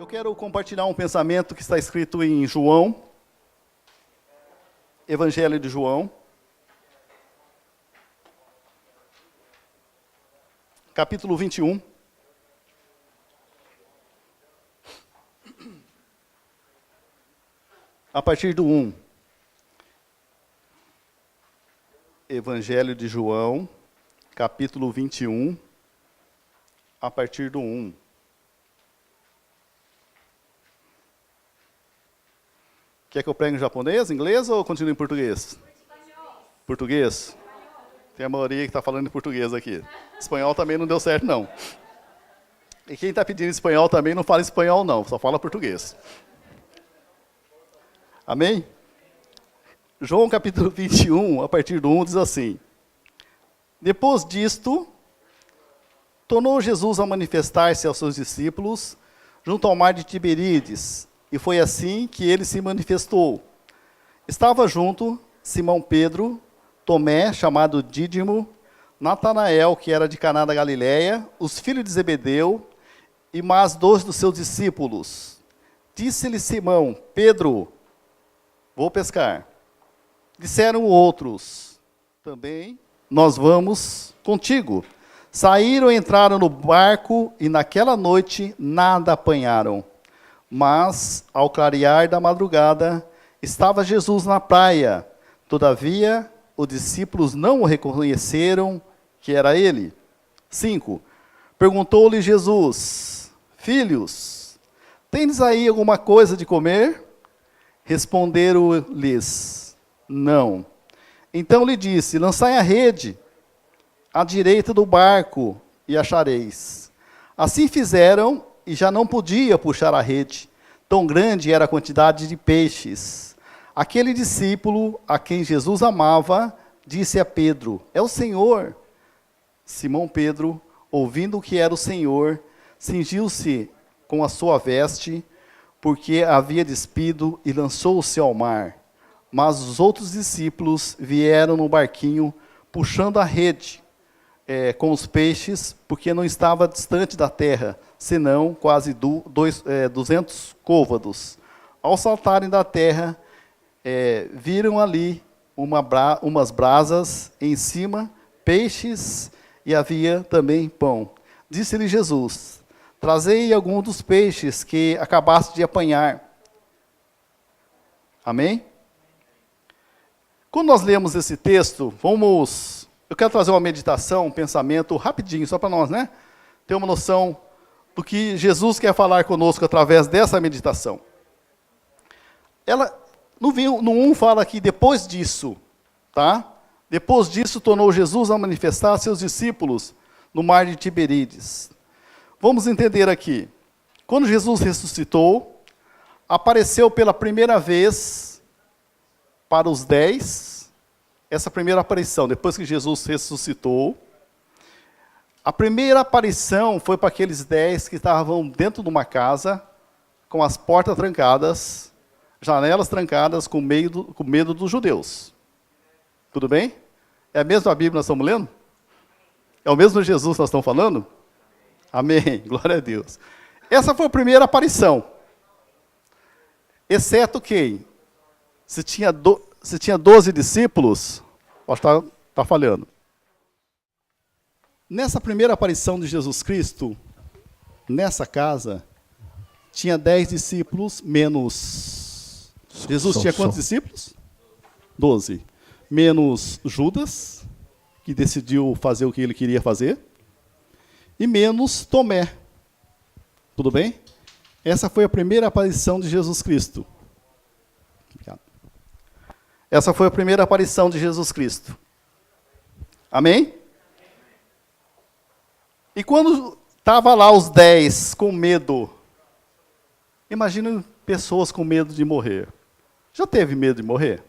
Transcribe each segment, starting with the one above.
Eu quero compartilhar um pensamento que está escrito em João, Evangelho de João, capítulo 21. A partir do 1. Evangelho de João, capítulo 21, a partir do 1. Quer que eu pregue em japonês, inglês ou continue em português? Português? Tem a maioria que está falando em português aqui. Espanhol também não deu certo, não. E quem está pedindo espanhol também não fala espanhol, não. Só fala português. Amém? João capítulo 21, a partir do 1, diz assim: Depois disto, tornou Jesus a manifestar-se aos seus discípulos junto ao mar de Tiberíades, e foi assim que ele se manifestou. Estava junto Simão Pedro, Tomé, chamado Dídimo, Natanael, que era de Caná da Galileia, os filhos de Zebedeu, e mais 2 dos seus discípulos. Disse-lhe Simão: Pedro, vou pescar. Disseram outros: também nós vamos contigo. Saíram e entraram no barco, e naquela noite nada apanharam. Mas, ao clarear da madrugada, estava Jesus na praia. Todavia, os discípulos não o reconheceram que era ele. 5. Perguntou-lhe Jesus: Filhos, tendes aí alguma coisa de comer? Responderam-lhes: Não. Então lhe disse: Lançai a rede à direita do barco e achareis. Assim fizeram, e já não podia puxar a rede, tão grande era a quantidade de peixes. Aquele discípulo, a quem Jesus amava, disse a Pedro: É o Senhor. Simão Pedro, ouvindo que era o Senhor, cingiu-se com a sua veste, porque havia despido, e lançou-se ao mar. Mas os outros discípulos vieram no barquinho, puxando a rede com os peixes, porque não estava distante da terra, senão quase 200 côvados. Ao saltarem da terra, viram ali umas brasas, em cima peixes, e havia também pão. Disse-lhe Jesus: Trazei algum dos peixes que acabaste de apanhar. Amém? Quando nós lemos esse texto, eu quero trazer uma meditação, um pensamento rapidinho, só para nós, ter uma noção do que Jesus quer falar conosco através dessa meditação. No 1 fala que depois disso, tá? Depois disso, tornou Jesus a manifestar a seus discípulos no mar de Tiberíades. Vamos entender aqui. Quando Jesus ressuscitou, apareceu pela primeira vez para os 10, essa primeira aparição, depois que Jesus ressuscitou. A primeira aparição foi para aqueles 10 que estavam dentro de uma casa, com as portas trancadas, janelas trancadas, com medo dos judeus. Tudo bem? É a mesma Bíblia que nós estamos lendo? É o mesmo Jesus que nós estamos falando? Amém, glória a Deus. Essa foi a primeira aparição. Exceto quem? Se tinha 12 discípulos, está falhando. Nessa primeira aparição de Jesus Cristo, nessa casa, tinha 10 discípulos, menos... Jesus tinha quantos discípulos? 12. Menos Judas, que decidiu fazer o que ele queria fazer, e menos Tomé. Tudo bem? Essa foi a primeira aparição de Jesus Cristo. Obrigado. Essa foi a primeira aparição de Jesus Cristo. Amém? E quando estava lá os 10 com medo, imagina pessoas com medo de morrer. Já teve medo de morrer?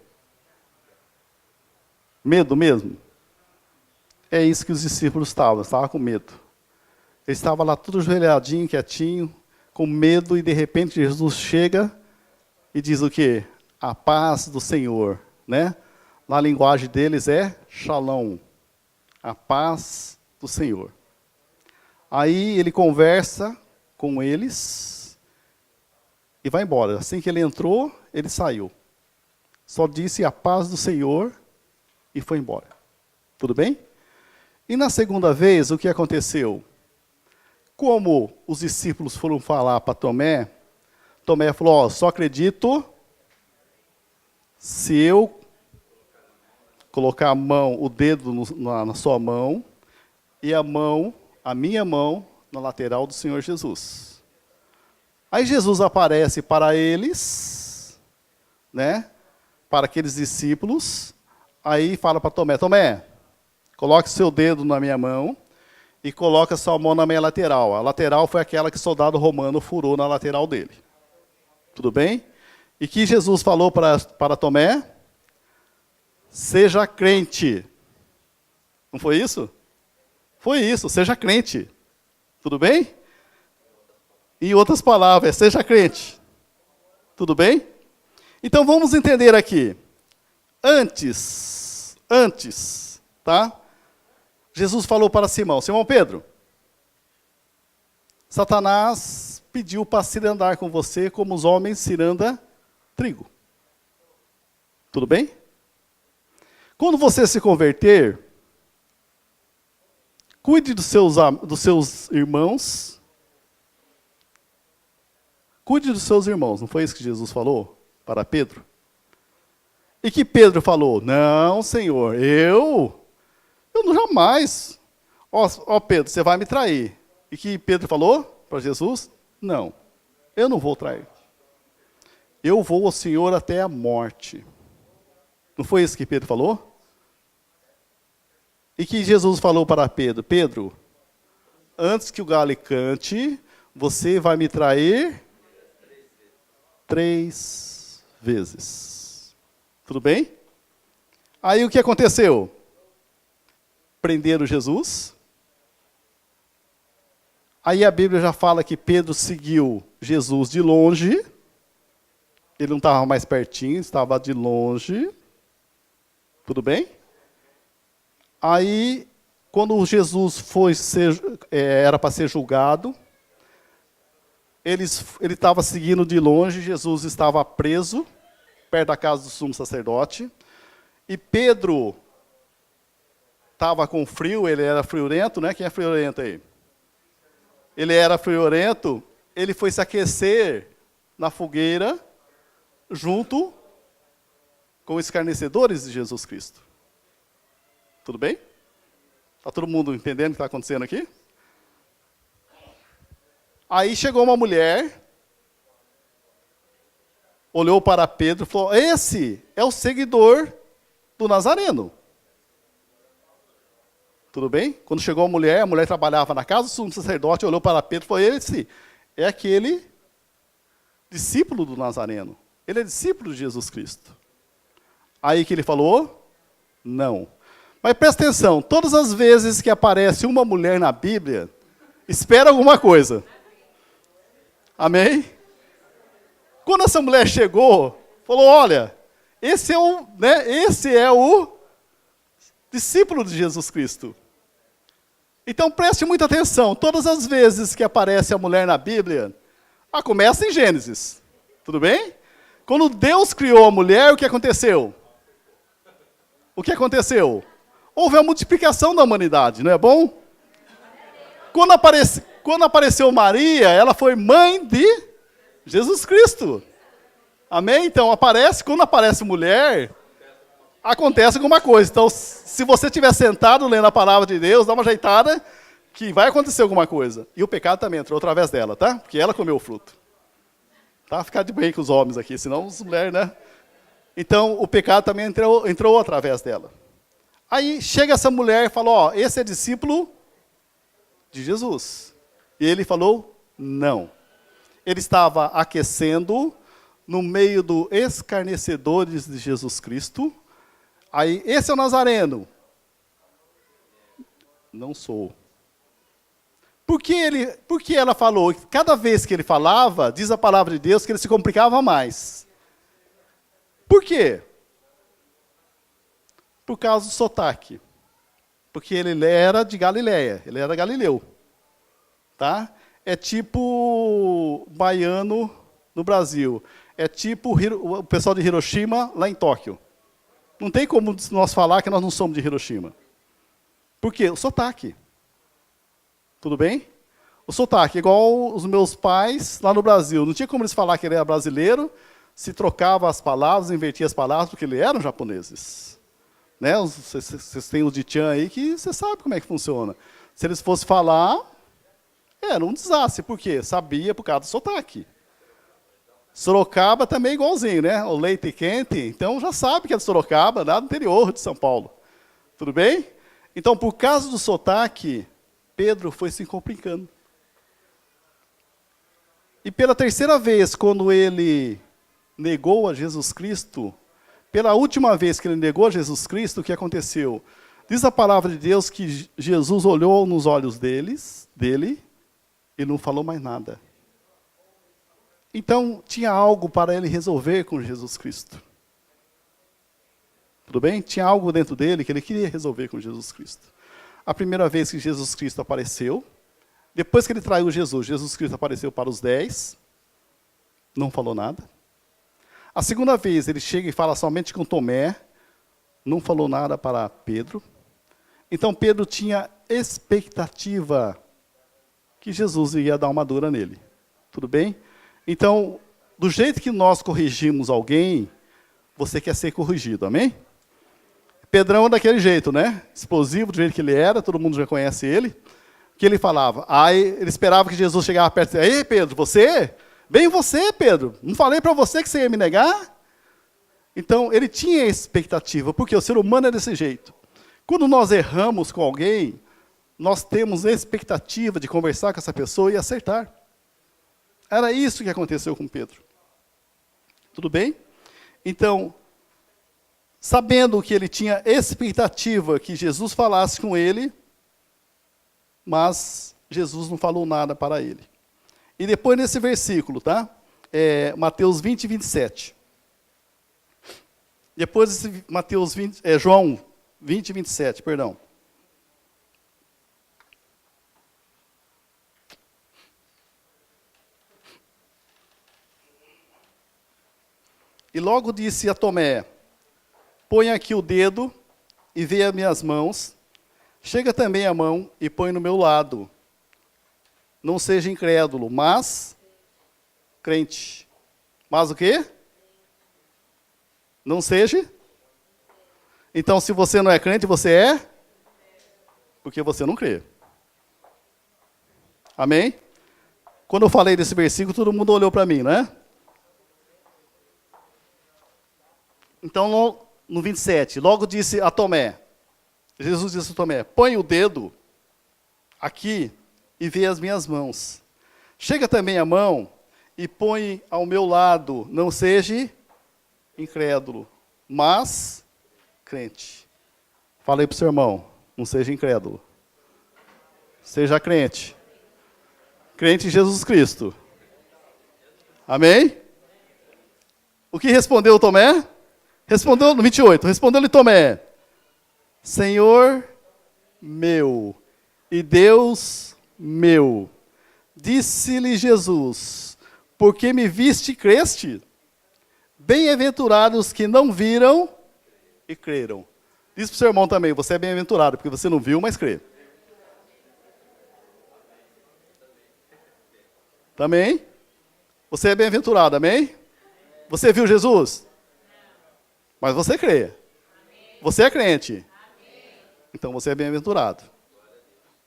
Medo mesmo? É isso que os discípulos estavam com medo. Eles estavam lá tudo ajoelhadinho, quietinho, com medo, e de repente Jesus chega e diz o quê? A paz do Senhor, Na linguagem deles é Shalom, a paz do Senhor. Aí ele conversa com eles e vai embora. Assim que ele entrou, ele saiu. Só disse a paz do Senhor e foi embora. Tudo bem? E na segunda vez, o que aconteceu? Como os discípulos foram falar para Tomé, Tomé falou, só acredito se eu colocar a mão, o dedo na sua mão e a minha mão, na lateral do Senhor Jesus. Aí Jesus aparece para eles, né? Para aqueles discípulos, aí fala para Tomé, Tomé, coloque seu dedo na minha mão e coloque a sua mão na minha lateral. A lateral foi aquela que o soldado romano furou na lateral dele. Tudo bem? E que Jesus falou para Tomé? Seja crente. Não foi isso? Foi isso, seja crente. Tudo bem? Em outras palavras, seja crente. Tudo bem? Então vamos entender aqui. Antes, tá? Jesus falou para Simão, Simão Pedro, Satanás pediu para cirandar com você como os homens cirandam trigo. Tudo bem? Quando você se converter, cuide dos seus irmãos. Cuide dos seus irmãos, não foi isso que Jesus falou para Pedro? E que Pedro falou, não, Senhor, eu não jamais. Ó Pedro, você vai me trair. E que Pedro falou para Jesus, não, eu não vou trair. Eu vou ao Senhor até a morte. Não foi isso que Pedro falou? E que Jesus falou para Pedro, Pedro, antes que o galo cante, você vai me trair 3 vezes. Tudo bem? Aí o que aconteceu? Prenderam Jesus. Aí a Bíblia já fala que Pedro seguiu Jesus de longe. Ele não estava mais pertinho, estava de longe. Tudo bem? Aí, quando Jesus era para ser julgado, ele estava seguindo de longe, Jesus estava preso, perto da casa do sumo sacerdote, e Pedro estava com frio, ele era friorento, né? Quem é friorento aí? Ele era friorento, ele foi se aquecer na fogueira, junto com os escarnecedores de Jesus Cristo. Tudo bem? Está todo mundo entendendo o que está acontecendo aqui? Aí chegou uma mulher, olhou para Pedro e falou, esse é o seguidor do Nazareno. Tudo bem? Quando chegou a mulher trabalhava na casa do sumo sacerdote, olhou para Pedro e falou, esse é aquele discípulo do Nazareno. Ele é discípulo de Jesus Cristo. Aí que ele falou, não. Mas presta atenção, todas as vezes que aparece uma mulher na Bíblia, espera alguma coisa. Amém? Quando essa mulher chegou, falou, olha, esse é o discípulo de Jesus Cristo. Então preste muita atenção, todas as vezes que aparece a mulher na Bíblia, começa em Gênesis, tudo bem? Quando Deus criou a mulher, o que aconteceu? O que aconteceu? Houve a multiplicação da humanidade, não é bom? Quando apareceu Maria, ela foi mãe de Jesus Cristo. Amém? Então, quando aparece mulher, acontece alguma coisa. Então, se você estiver sentado lendo a palavra de Deus, dá uma ajeitada, que vai acontecer alguma coisa. E o pecado também entrou através dela, tá? Porque ela comeu o fruto. Tá? Ficar de bem com os homens aqui, senão as mulheres, né? Então, o pecado também entrou através dela. Aí, chega essa mulher e fala, ó, esse é discípulo de Jesus. E ele falou, não. Ele estava aquecendo no meio dos escarnecedores de Jesus Cristo. Aí, esse é o Nazareno. Não sou. Por que ela falou? Cada vez que ele falava, diz a palavra de Deus, que ele se complicava mais. Por quê? Por causa do sotaque. Porque ele era de Galileia, ele era galileu. Tá? É tipo baiano no Brasil é tipo o pessoal de Hiroshima lá em Tóquio. Não tem como nós falar que nós não somos de Hiroshima. Por quê? O sotaque. Tudo bem? O sotaque, igual os meus pais lá no Brasil. Não tinha como eles falar que ele era brasileiro, se trocava as palavras, invertia as palavras, porque eles eram japoneses. Né? Vocês têm os de Chan aí que você sabe como é que funciona. Se eles fossem falar, era um desastre. Por quê? Sabia por causa do sotaque. Sorocaba também é igualzinho, né? O leite quente, então já sabe que é de Sorocaba, lá do interior de São Paulo. Tudo bem? Então, por causa do sotaque, Pedro foi se complicando. E pela terceira vez, quando ele negou a Jesus Cristo, pela última vez que ele negou a Jesus Cristo, o que aconteceu? Diz a palavra de Deus que Jesus olhou nos olhos dele e não falou mais nada. Então, tinha algo para ele resolver com Jesus Cristo. Tudo bem? Tinha algo dentro dele que ele queria resolver com Jesus Cristo. A primeira vez que Jesus Cristo apareceu, depois que ele traiu Jesus, Jesus Cristo apareceu para os 10, não falou nada. A segunda vez, ele chega e fala somente com Tomé, não falou nada para Pedro. Então, Pedro tinha expectativa que Jesus ia dar uma dura nele. Tudo bem? Então, do jeito que nós corrigimos alguém, você quer ser corrigido, amém? Pedrão é daquele jeito, né? Explosivo, do jeito que ele era, todo mundo já conhece ele. O que ele falava? Aí ele esperava que Jesus chegasse perto e disse, ei, Pedro, você? Bem você, Pedro. Não falei para você que você ia me negar? Então, ele tinha expectativa, porque o ser humano é desse jeito. Quando nós erramos com alguém, nós temos expectativa de conversar com essa pessoa e acertar. Era isso que aconteceu com Pedro. Tudo bem? Então, sabendo que ele tinha expectativa que Jesus falasse com ele, mas Jesus não falou nada para ele. E depois nesse versículo, tá? Mateus 20, 27. Depois desse João 20, 27, perdão. E logo disse a Tomé, põe aqui o dedo e vê as minhas mãos. Chega também a mão e põe no meu lado. Não seja incrédulo, mas crente. Mas o quê? Não seja? Então, se você não é crente, você é? Porque você não crê. Amém? Quando eu falei desse versículo, todo mundo olhou para mim, né? Então, no 27, logo disse a Tomé, Jesus disse a Tomé, põe o dedo aqui e vê as minhas mãos. Chega também a mão e põe ao meu lado, não seja incrédulo, mas crente. Falei para o seu irmão, não seja incrédulo. Seja crente. Crente em Jesus Cristo. Amém? O que respondeu Tomé? Respondeu no 28, respondeu-lhe Tomé, Senhor meu e Deus meu. Disse-lhe Jesus, porque me viste e creste? Bem-aventurados que não viram e creram. Diz para o seu irmão também, você é bem-aventurado, porque você não viu, mas crê. Também? Você é bem-aventurado, amém? Você viu Jesus? Mas você crê. Você é crente. Então você é bem-aventurado.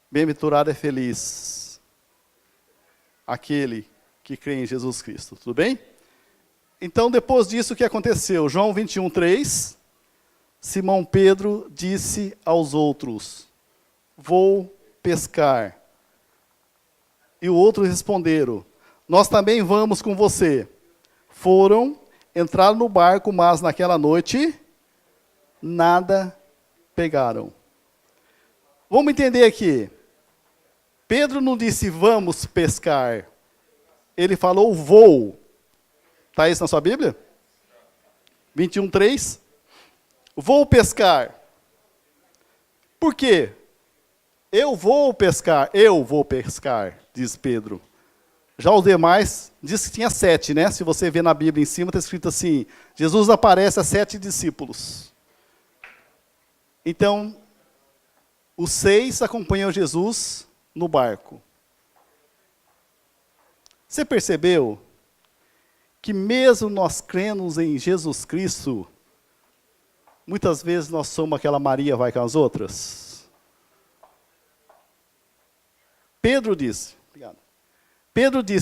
Bem-aventurado é feliz. Aquele que crê em Jesus Cristo. Tudo bem? Então, depois disso, o que aconteceu? João 21, 3. Simão Pedro disse aos outros, vou pescar. E os outros responderam, nós também vamos com você. Foram, entraram no barco, mas naquela noite, nada pegaram. Vamos entender aqui. Pedro não disse, vamos pescar. Ele falou, vou. Está isso na sua Bíblia? 21, 3. Vou pescar. Por quê? Eu vou pescar, diz Pedro. Já os demais, diz que tinha 7, né? Se você ver na Bíblia em cima, está escrito assim, Jesus aparece a 7 discípulos. Então, os 6 acompanham Jesus no barco. Você percebeu que mesmo nós cremos em Jesus Cristo, muitas vezes nós somos aquela Maria vai com as outras? Pedro disse,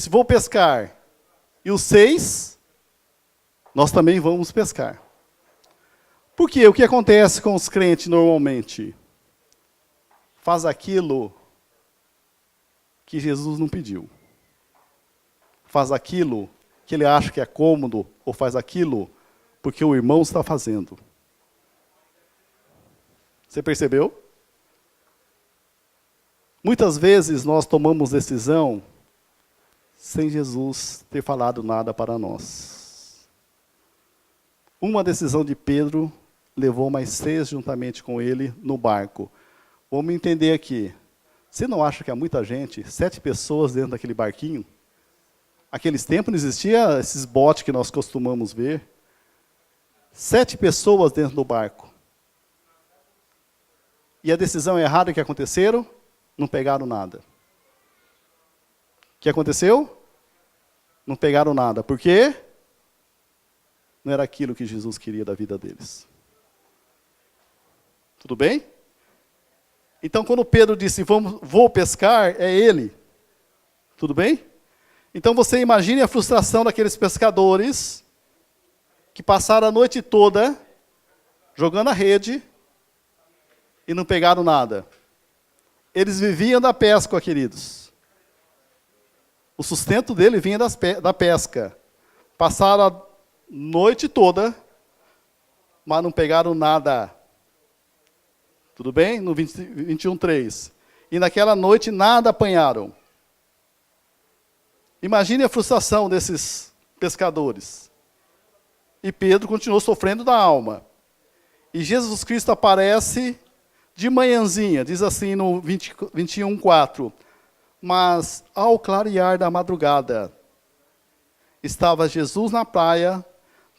vou pescar. E os 6, nós também vamos pescar. Por quê? O que acontece com os crentes normalmente? Faz aquilo que Jesus não pediu. Faz aquilo que ele acha que é cômodo, ou faz aquilo porque o irmão está fazendo. Você percebeu? Muitas vezes nós tomamos decisão sem Jesus ter falado nada para nós. Uma decisão de Pedro levou mais 6 juntamente com ele no barco. Vamos entender aqui. Você não acha que há muita gente, 7 pessoas dentro daquele barquinho? Aqueles tempos não existia esses botes que nós costumamos ver. 7 pessoas dentro do barco. E a decisão errada que aconteceram? Não pegaram nada. O que aconteceu? Não pegaram nada. Por quê? Não era aquilo que Jesus queria da vida deles. Tudo bem? Então, quando Pedro disse, vou pescar, é ele. Tudo bem? Então, você imagine a frustração daqueles pescadores que passaram a noite toda jogando a rede e não pegaram nada. Eles viviam da pesca, queridos. O sustento dele vinha da pesca. Passaram a noite toda, mas não pegaram nada. Tudo bem? No 21:3. E naquela noite nada apanharam. Imagine a frustração desses pescadores. E Pedro continuou sofrendo da alma. E Jesus Cristo aparece de manhãzinha, diz assim no 21:4. Mas ao clarear da madrugada, estava Jesus na praia,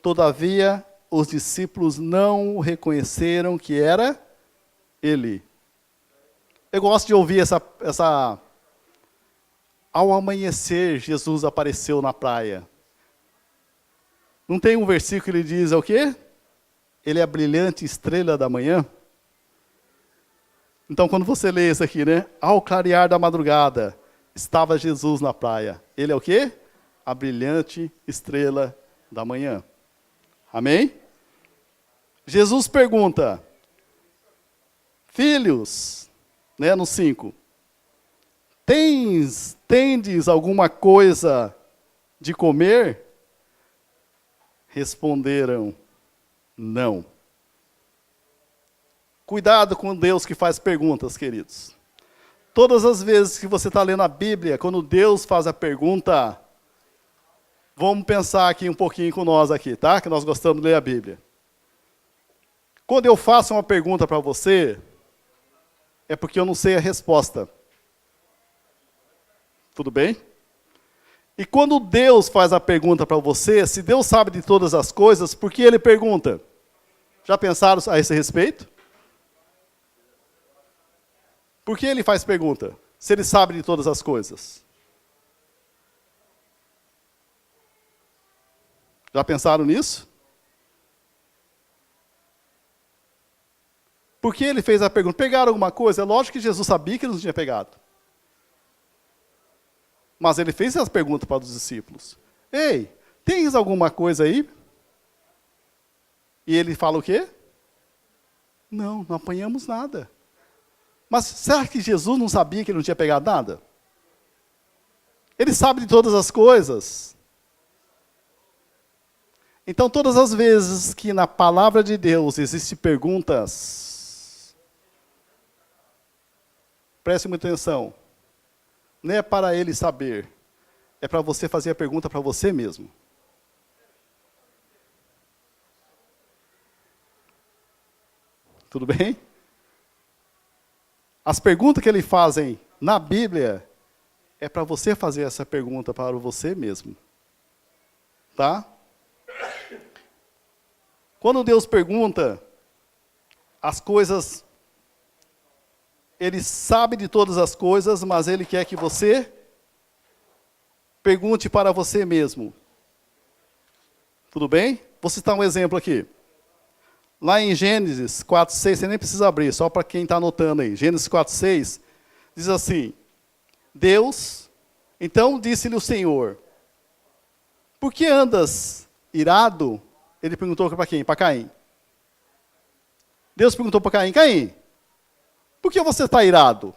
todavia os discípulos não o reconheceram que era ele. Eu gosto de ouvir essa... Ao amanhecer, Jesus apareceu na praia. Não tem um versículo que ele diz, é o quê? Ele é a brilhante estrela da manhã. Então, quando você lê isso aqui, né? Ao clarear da madrugada, estava Jesus na praia. Ele é o quê? A brilhante estrela da manhã. Amém? Jesus pergunta, filhos, né, no 5, tendes alguma coisa de comer? Responderam, não. Cuidado com Deus que faz perguntas, queridos. Todas as vezes que você está lendo a Bíblia, quando Deus faz a pergunta, vamos pensar aqui um pouquinho com nós aqui, tá? Que nós gostamos de ler a Bíblia. Quando eu faço uma pergunta para você, é porque eu não sei a resposta. Tudo bem? E quando Deus faz a pergunta para você, se Deus sabe de todas as coisas, por que Ele pergunta? Já pensaram a esse respeito? Por que Ele faz pergunta, se Ele sabe de todas as coisas? Já pensaram nisso? Por que Ele fez a pergunta? Pegaram alguma coisa? É lógico que Jesus sabia que eles não tinham pegado. Mas Ele fez essa pergunta para os discípulos. Ei, tens alguma coisa aí? E Ele fala o quê? Não apanhamos nada. Mas será que Jesus não sabia que ele não tinha pegado nada? Ele sabe de todas as coisas. Então, todas as vezes que na palavra de Deus existem perguntas, preste muita atenção. Não é para ele saber, é para você fazer a pergunta para você mesmo. Tudo bem? As perguntas que ele fazem na Bíblia é para você fazer essa pergunta para você mesmo. Tá? Quando Deus pergunta as coisas, Ele sabe de todas as coisas, mas Ele quer que você pergunte para você mesmo. Tudo bem? Vou citar um exemplo aqui. Lá em Gênesis 4:6, você nem precisa abrir, só para quem está anotando aí. Gênesis 4:6 diz assim: Deus, então disse-lhe o Senhor, por que andas irado? Ele perguntou para quem? Para Caim. Deus perguntou para Caim: Caim, por que você está irado?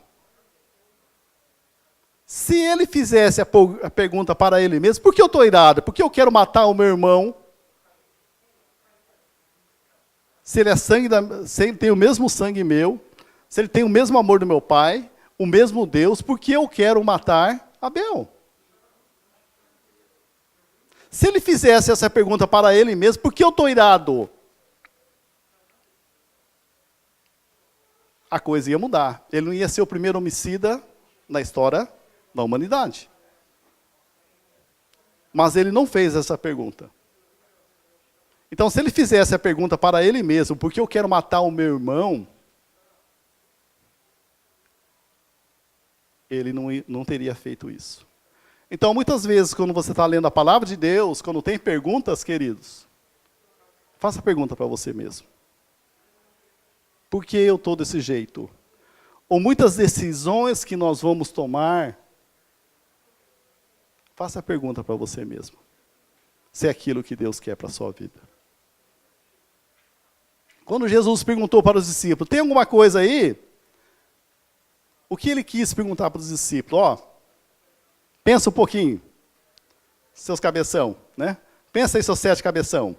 Se ele fizesse a pergunta para ele mesmo, por que eu estou irado? Por que eu quero matar o meu irmão? Se ele é se ele tem o mesmo sangue meu, se ele tem o mesmo amor do meu pai, o mesmo Deus, por que eu quero matar Abel? Se ele fizesse essa pergunta para ele mesmo, por que eu estou irado? A coisa ia mudar. Ele não ia ser o primeiro homicida na história da humanidade. Mas ele não fez essa pergunta. Então, se ele fizesse a pergunta para ele mesmo, por que eu quero matar o meu irmão, ele não teria feito isso. Então, muitas vezes, quando você está lendo a palavra de Deus, quando tem perguntas, queridos, faça a pergunta para você mesmo. Por que eu estou desse jeito? Ou muitas decisões que nós vamos tomar, faça a pergunta para você mesmo. Se é aquilo que Deus quer para a sua vida. Quando Jesus perguntou para os discípulos, tem alguma coisa aí? O que ele quis perguntar para os discípulos? Ó, pensa um pouquinho, seus cabeção, né? Pensa aí, seus 7 cabeção.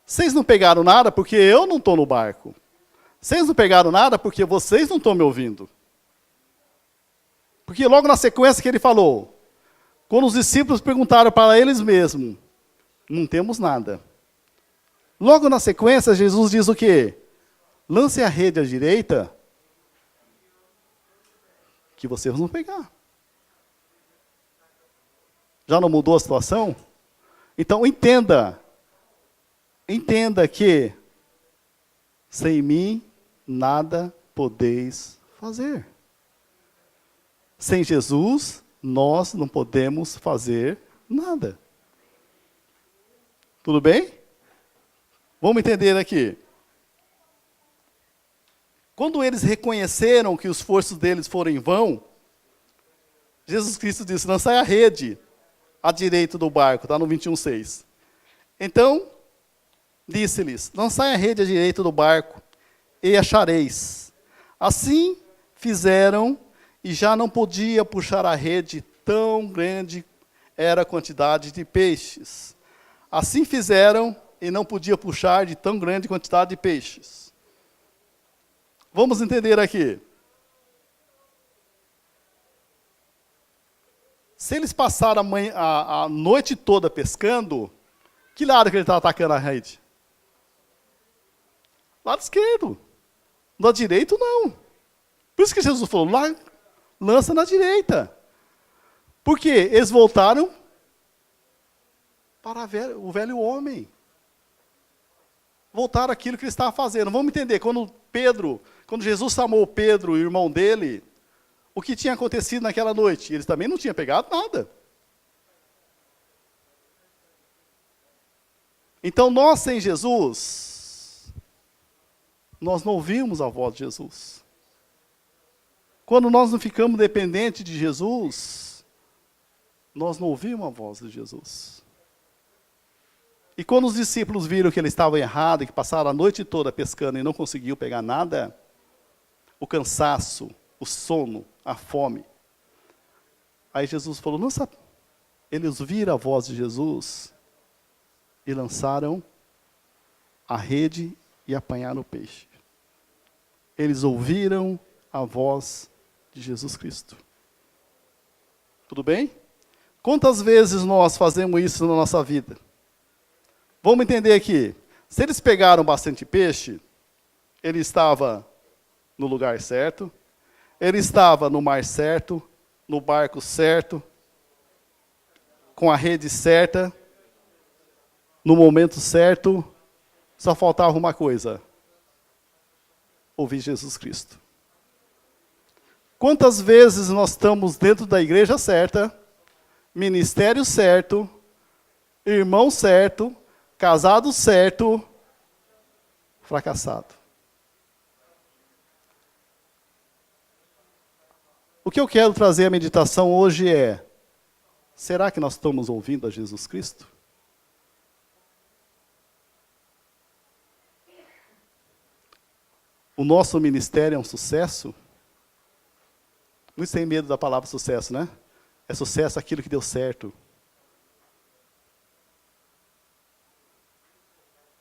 Vocês não pegaram nada porque eu não estou no barco. Vocês não pegaram nada porque vocês não estão me ouvindo. Porque logo na sequência que ele falou, quando os discípulos perguntaram para eles mesmos, não temos nada. Logo na sequência, Jesus diz o quê? Lance a rede à direita, que vocês vão pegar. Já não mudou a situação? Então entenda que sem mim nada podeis fazer. Sem Jesus, nós não podemos fazer nada. Tudo bem? Vamos entender aqui. Quando eles reconheceram que os esforços deles foram em vão, Jesus Cristo disse, lançai a rede à direita do barco, está no 21:6. Então, disse-lhes, lançai a rede à direita do barco, e achareis. Assim fizeram, e já não podia puxar a rede, tão grande era a quantidade de peixes. Assim fizeram, e não podia puxar de tão grande quantidade de peixes. Vamos entender aqui. Se eles passaram a noite toda pescando, que lado que ele está atacando a rede? Lado esquerdo. No direito, não. Por isso que Jesus falou, lá, lança na direita. Por quê? Eles voltaram para o velho homem. Voltaram àquilo que ele estava fazendo. Vamos entender, quando Jesus chamou Pedro, o irmão dele, o que tinha acontecido naquela noite? Eles também não tinham pegado nada. Então, nós sem Jesus, nós não ouvimos a voz de Jesus. Quando nós não ficamos dependentes de Jesus, nós não ouvimos a voz de Jesus. E quando os discípulos viram que ele estava errado, que passaram a noite toda pescando e não conseguiu pegar nada, o cansaço, o sono, a fome. Aí Jesus falou, lança. Eles viram a voz de Jesus e lançaram a rede e apanharam o peixe. Eles ouviram a voz de Jesus Cristo. Tudo bem? Quantas vezes nós fazemos isso na nossa vida? Vamos entender aqui. Se eles pegaram bastante peixe, ele estava no lugar certo, ele estava no mar certo, no barco certo, com a rede certa, no momento certo, só faltava uma coisa: ouvir Jesus Cristo. Quantas vezes nós estamos dentro da igreja certa, ministério certo, irmão certo, casado certo, fracassado? O que eu quero trazer à meditação hoje é: será que nós estamos ouvindo a Jesus Cristo? O nosso ministério é um sucesso? Muitos têm medo da palavra sucesso, né? É sucesso aquilo que deu certo.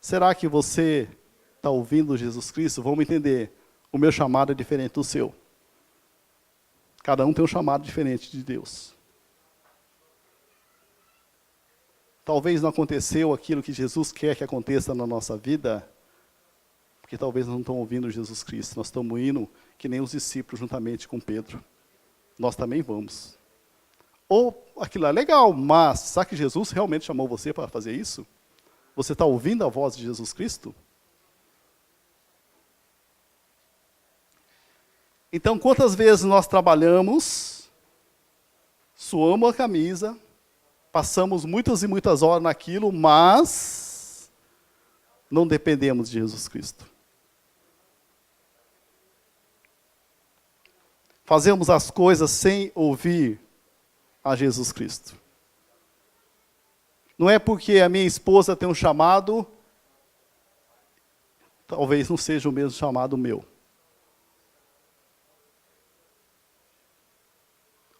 Será que você está ouvindo Jesus Cristo? Vamos entender. O meu chamado é diferente do seu. Cada um tem um chamado diferente de Deus. Talvez não aconteceu aquilo que Jesus quer que aconteça na nossa vida, porque talvez nós não estamos ouvindo Jesus Cristo. Nós estamos indo que nem os discípulos juntamente com Pedro. Nós também vamos. Ou aquilo é legal, mas será que Jesus realmente chamou você para fazer isso? Você está ouvindo a voz de Jesus Cristo? Então, quantas vezes nós trabalhamos, suamos a camisa, passamos muitas e muitas horas naquilo, mas não dependemos de Jesus Cristo. Fazemos as coisas sem ouvir a Jesus Cristo. Não é porque a minha esposa tem um chamado, talvez não seja o mesmo chamado meu.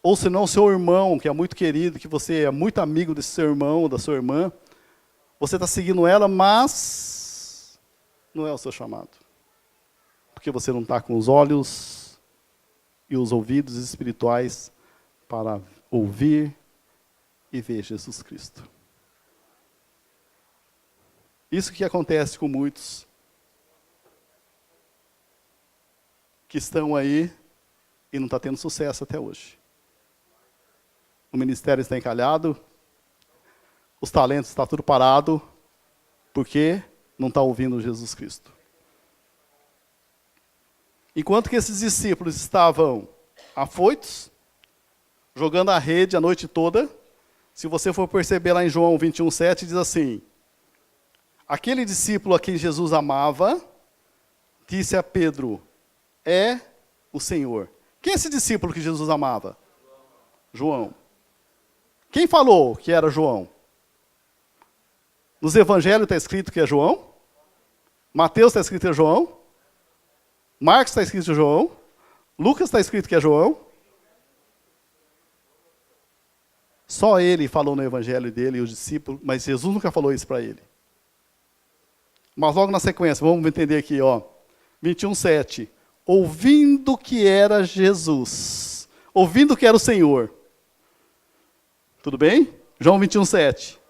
Ou senão seu irmão, que é muito querido, que você é muito amigo desse seu irmão ou da sua irmã, você está seguindo ela, mas não é o seu chamado. Porque você não está com os olhos e os ouvidos espirituais para ouvir e ver Jesus Cristo. Isso que acontece com muitos que estão aí e não está tendo sucesso até hoje. O ministério está encalhado, os talentos estão tudo parado, porque não está ouvindo Jesus Cristo. Enquanto que esses discípulos estavam afoitos, jogando a rede a noite toda, se você for perceber lá em João 21:7, diz assim: aquele discípulo a quem Jesus amava, disse a Pedro: é o Senhor. Quem é esse discípulo que Jesus amava? João. Quem falou que era João? Nos evangelhos está escrito que é João? Mateus está escrito que é João? Marcos está escrito que é João? Lucas está escrito que é João? Só ele falou no evangelho dele e os discípulos, mas Jesus nunca falou isso para ele. Mas logo na sequência, vamos entender aqui, ó, 21:7. Ouvindo que era Jesus, ouvindo que era o Senhor. Tudo bem? João 21:7.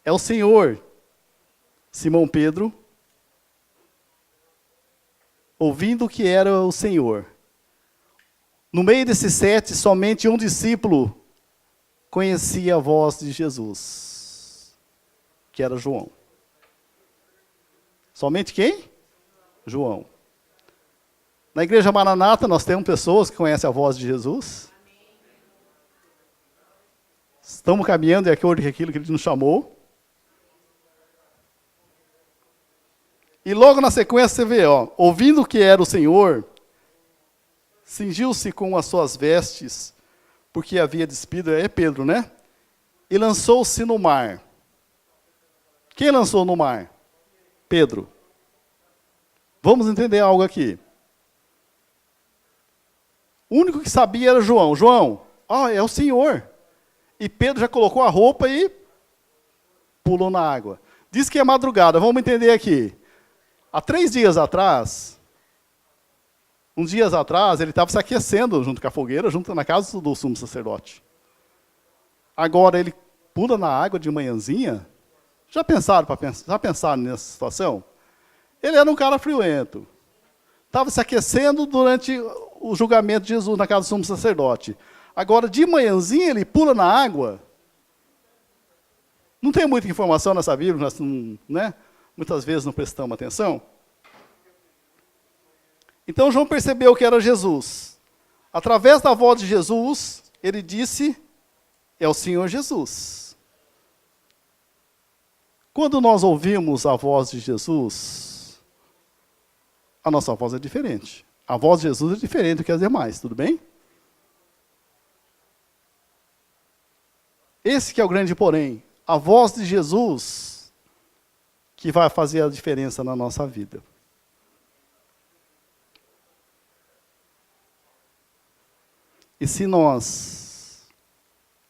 É o Senhor. Simão Pedro, ouvindo que era o Senhor. No meio desses 7, somente um discípulo conhecia a voz de Jesus, que era João. Somente quem? João. Na igreja Maranata, nós temos pessoas que conhecem a voz de Jesus. Estamos caminhando de acordo com aquilo que ele nos chamou. E logo na sequência você vê, ó, ouvindo que era o Senhor, cingiu-se com as suas vestes, porque havia despido, é Pedro, né? E lançou-se no mar. Quem lançou no mar? Pedro. Vamos entender algo aqui. O único que sabia era João. João, ó, é o Senhor. E Pedro já colocou a roupa e pulou na água. Diz que é madrugada, vamos entender aqui. Há 3 dias atrás, uns dias atrás, ele estava se aquecendo junto com a fogueira, junto na casa do sumo sacerdote. Agora ele pula na água de manhãzinha. Já pensaram nessa situação? Ele era um cara friorento. Estava se aquecendo durante o julgamento de Jesus na casa do sumo sacerdote. Agora, de manhãzinha, ele pula na água. Não tem muita informação nessa Bíblia, nós né? Muitas vezes não prestamos atenção. Então, João percebeu que era Jesus. Através da voz de Jesus, ele disse, é o Senhor Jesus. Quando nós ouvimos a voz de Jesus, a nossa voz é diferente. A voz de Jesus é diferente do que as demais, tudo bem? Esse que é o grande porém. A voz de Jesus que vai fazer a diferença na nossa vida. E se nós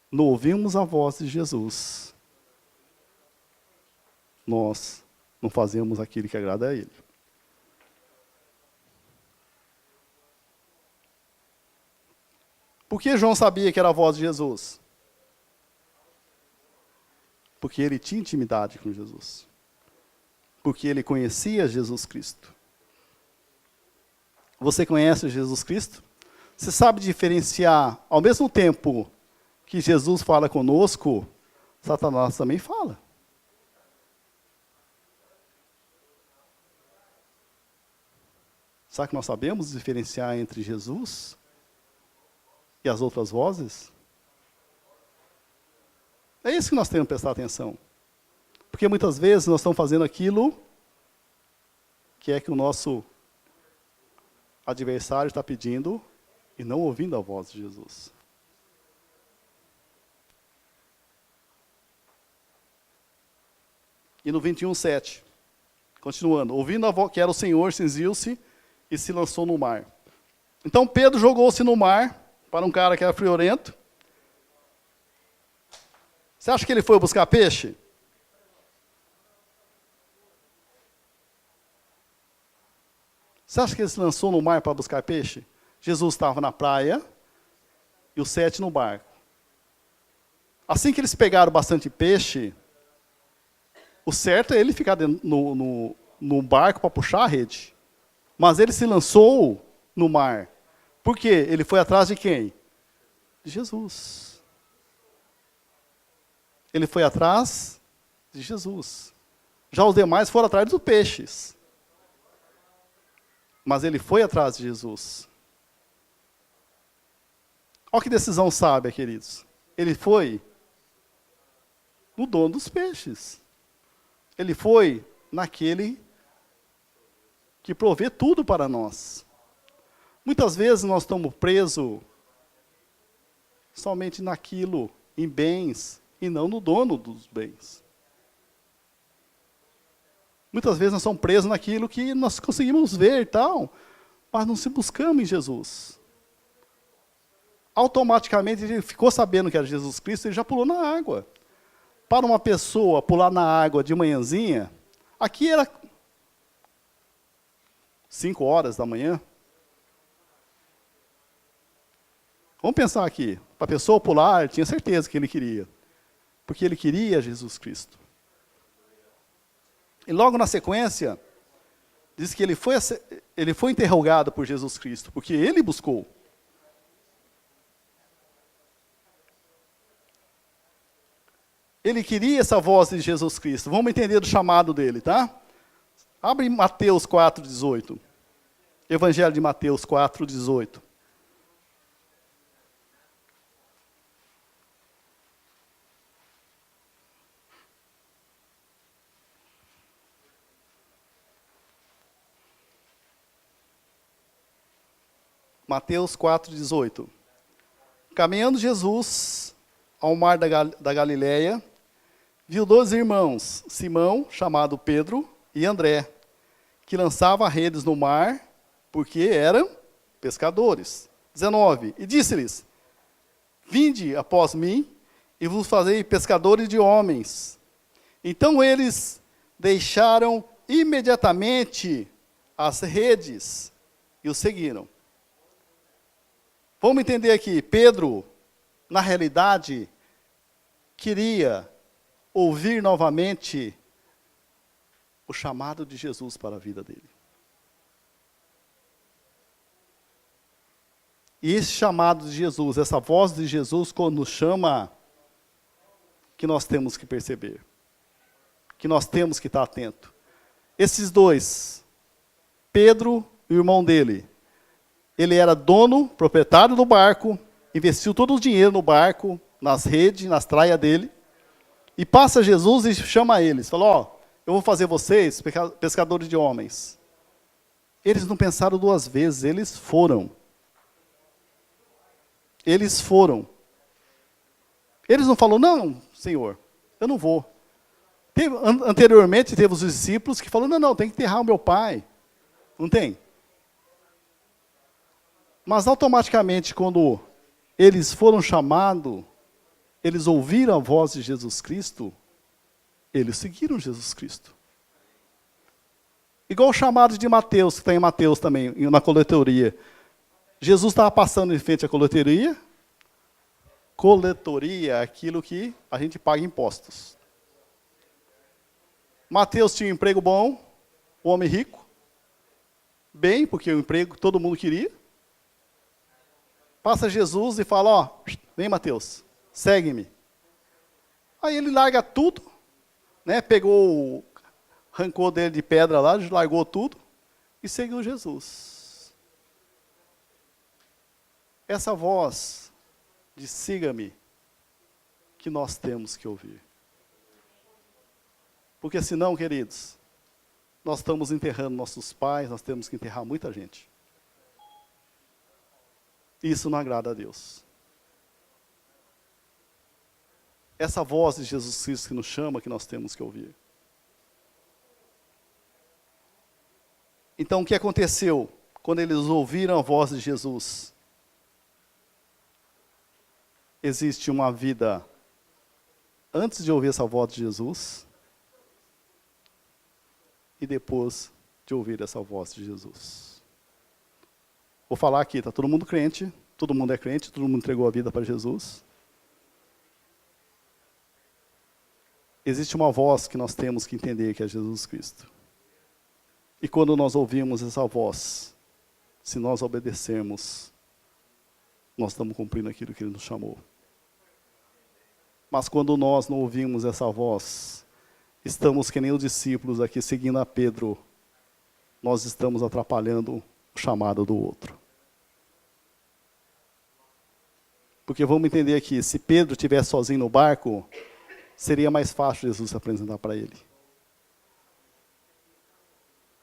não ouvimos a voz de Jesus, nós não fazemos aquilo que agrada a Ele. Por que João sabia que era a voz de Jesus? Porque ele tinha intimidade com Jesus. Porque ele conhecia Jesus Cristo. Você conhece Jesus Cristo? Você sabe diferenciar, ao mesmo tempo que Jesus fala conosco, Satanás também fala. Será que nós sabemos diferenciar entre Jesus e as outras vozes? É isso que nós temos que prestar atenção. Porque muitas vezes nós estamos fazendo aquilo que é que o nosso adversário está pedindo e não ouvindo a voz de Jesus. E no 21:7, continuando, ouvindo a voz que era o Senhor, cingiu-se e se lançou no mar. Então Pedro jogou-se no mar para um cara que era friorento. Você acha que ele foi buscar peixe? Você acha que ele se lançou no mar para buscar peixe? Jesus estava na praia e os 7 no barco. Assim que eles pegaram bastante peixe, o certo é ele ficar no barco para puxar a rede. Mas ele se lançou no mar. Por quê? Ele foi atrás de quem? De Jesus. Ele foi atrás de Jesus. Já os demais foram atrás dos peixes. Mas ele foi atrás de Jesus. Olha que decisão sábia, queridos. Ele foi no dono dos peixes. Ele foi naquele que provê tudo para nós. Muitas vezes nós estamos presos somente naquilo, em bens, e não no dono dos bens. Muitas vezes nós somos presos naquilo que nós conseguimos ver e tal, mas não se buscamos em Jesus. Automaticamente ele ficou sabendo que era Jesus Cristo e ele já pulou na água. Para uma pessoa pular na água de manhãzinha, aqui era 5 horas da manhã. Vamos pensar aqui. Para a pessoa pular, ele tinha certeza que ele queria. Porque ele queria Jesus Cristo. E logo na sequência, diz que ele foi interrogado por Jesus Cristo, porque ele buscou. Ele queria essa voz de Jesus Cristo. Vamos entender do chamado dele, tá? Abre Mateus 4:18. Evangelho de Mateus 4:18. Mateus 4:18. Caminhando Jesus ao mar da Galileia, viu 2 irmãos, Simão, chamado Pedro, e André, que lançavam redes no mar, porque eram pescadores. 19. E disse-lhes: vinde após mim, e vos farei pescadores de homens. Então eles deixaram imediatamente as redes e o seguiram. Vamos entender aqui, Pedro, na realidade, queria ouvir novamente o chamado de Jesus para a vida dele. E esse chamado de Jesus, essa voz de Jesus, quando nos chama, que nós temos que perceber. Que nós temos que estar atento. Esses dois, Pedro e o irmão dele, ele era dono, proprietário do barco, investiu todo o dinheiro no barco, nas redes, nas traias dele, e passa Jesus e chama eles, falou, ó, eu vou fazer vocês pescadores de homens. Eles não pensaram duas vezes, eles foram. Eles foram. Eles não falaram, não, Senhor, eu não vou. Anteriormente teve os discípulos que falaram, não, tem que enterrar o meu pai. Não tem? Mas automaticamente, quando eles foram chamados, eles ouviram a voz de Jesus Cristo, eles seguiram Jesus Cristo. Igual o chamado de Mateus, que está em Mateus também, na coletoria. Jesus estava passando em frente à coletoria. Coletoria é aquilo que a gente paga impostos. Mateus tinha um emprego bom, um homem rico. Bem, porque o emprego todo mundo queria. Passa Jesus e fala, ó, vem Mateus, segue-me. Aí ele larga tudo, né, pegou o rancor dele de pedra lá, largou tudo e seguiu Jesus. Essa voz de siga-me, que nós temos que ouvir. Porque senão, queridos, nós estamos enterrando nossos pais, nós temos que enterrar muita gente. Isso não agrada a Deus. Essa voz de Jesus Cristo que nos chama, que nós temos que ouvir. Então, o que aconteceu quando eles ouviram a voz de Jesus? Existe uma vida antes de ouvir essa voz de Jesus e depois de ouvir essa voz de Jesus. Vou falar aqui, está todo mundo crente, todo mundo é crente, todo mundo entregou a vida para Jesus. Existe uma voz que nós temos que entender, que é Jesus Cristo. E quando nós ouvimos essa voz, se nós obedecermos, nós estamos cumprindo aquilo que Ele nos chamou. Mas quando nós não ouvimos essa voz, estamos que nem os discípulos aqui seguindo a Pedro, nós estamos atrapalhando o chamado do outro. Porque vamos entender aqui, se Pedro estivesse sozinho no barco, seria mais fácil Jesus se apresentar para ele.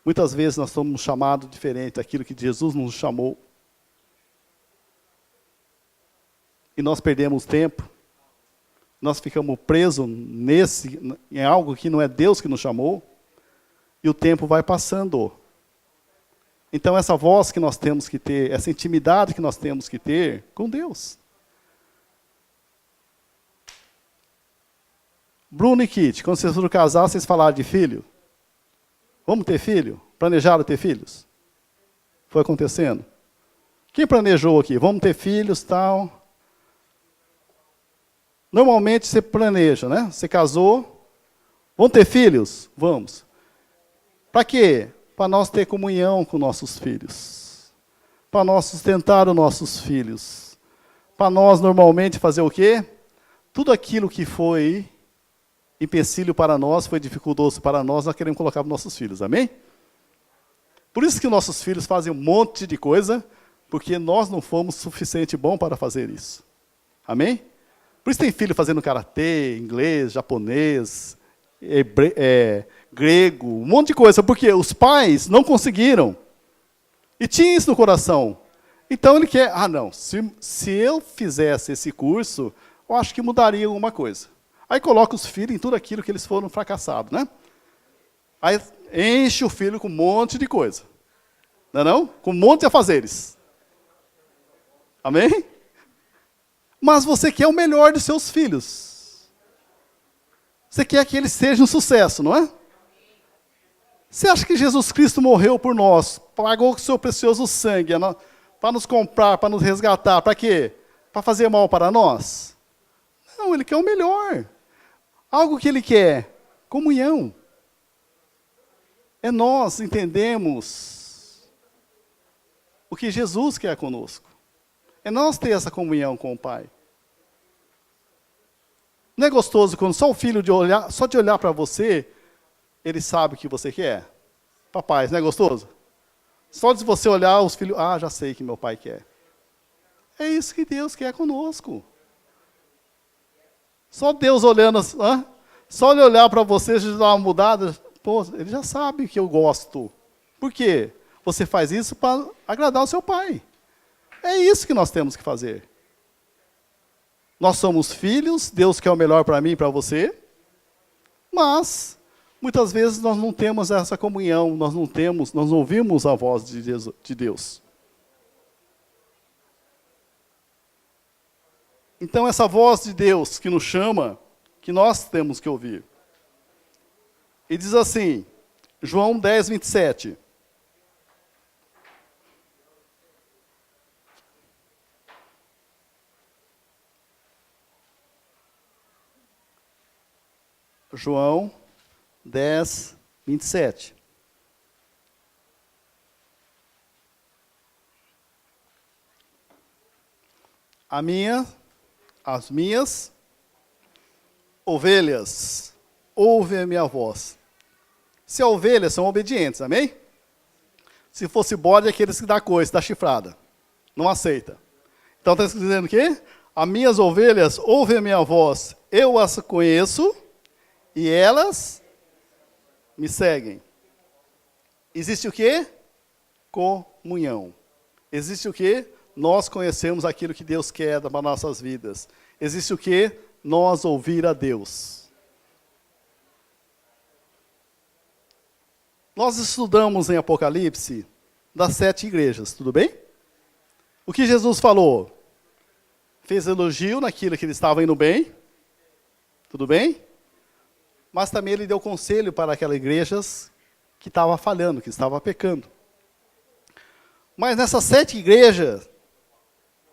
Muitas vezes nós somos chamados diferente daquilo que Jesus nos chamou. E nós perdemos tempo. Nós ficamos presos em algo que não é Deus que nos chamou. E o tempo vai passando. Então essa voz que nós temos que ter, essa intimidade que nós temos que ter com Deus. Bruno e Kitty, quando vocês foram casar, vocês falaram de filho? Vamos ter filho? Planejaram ter filhos? Foi acontecendo? Quem planejou aqui? Vamos ter filhos, tal? Normalmente você planeja, né? Você casou, vamos ter filhos? Vamos. Para quê? Para nós ter comunhão com nossos filhos. Para nós sustentar os nossos filhos. Para nós normalmente fazer o quê? Tudo aquilo que foi empecilho para nós, foi dificultoso para nós queremos colocar para nossos filhos, amém? Por isso que nossos filhos fazem um monte de coisa, porque nós não fomos suficiente bom para fazer isso. Amém? Por isso tem filho fazendo karatê, inglês, japonês, grego, um monte de coisa, porque os pais não conseguiram. E tinha isso no coração. Então ele quer, não, se eu fizesse esse curso, eu acho que mudaria alguma coisa. Aí coloca os filhos em tudo aquilo que eles foram fracassados, né? Aí enche o filho com um monte de coisa. Não é não? Com um monte de afazeres. Amém? Mas você quer o melhor dos seus filhos. Você quer que eles sejam um sucesso, não é? Você acha que Jesus Cristo morreu por nós, pagou com o seu precioso sangue, para nos comprar, para nos resgatar, para quê? Para fazer mal para nós? Não, Ele quer o melhor. Algo que Ele quer, comunhão. É nós entendemos o que Jesus quer conosco. É nós ter essa comunhão com o Pai. Não é gostoso quando só o filho só de olhar para você, ele sabe o que você quer? Papais, não é gostoso? Só de você olhar os filhos, já sei que meu pai quer. É isso que Deus quer conosco. Só Deus olhando, só ele olhar para você, já dar uma mudada, pô, ele já sabe que eu gosto. Por quê? Você faz isso para agradar o seu pai. É isso que nós temos que fazer. Nós somos filhos, Deus quer o melhor para mim e para você, mas muitas vezes nós não temos essa comunhão, nós não ouvimos a voz de Deus. Então essa voz de Deus que nos chama, que nós temos que ouvir. E diz assim, João 10, 27. João 10, 27. As minhas ovelhas ouvem a minha voz. Se ovelhas são obedientes, amém? Se fosse bode, é aqueles que dá coice, dá chifrada. Não aceita. Então está dizendo o quê? As minhas ovelhas ouvem a minha voz, eu as conheço e elas me seguem. Existe o quê? Comunhão. Existe o quê? Nós conhecemos aquilo que Deus quer para nossas vidas. Existe o quê? Nós ouvir a Deus. Nós estudamos em Apocalipse das 7 igrejas, tudo bem? O que Jesus falou? Fez elogio naquilo que ele estava indo bem, tudo bem? Mas também ele deu conselho para aquelas igrejas que estavam falhando, que estavam pecando. Mas nessas 7 igrejas,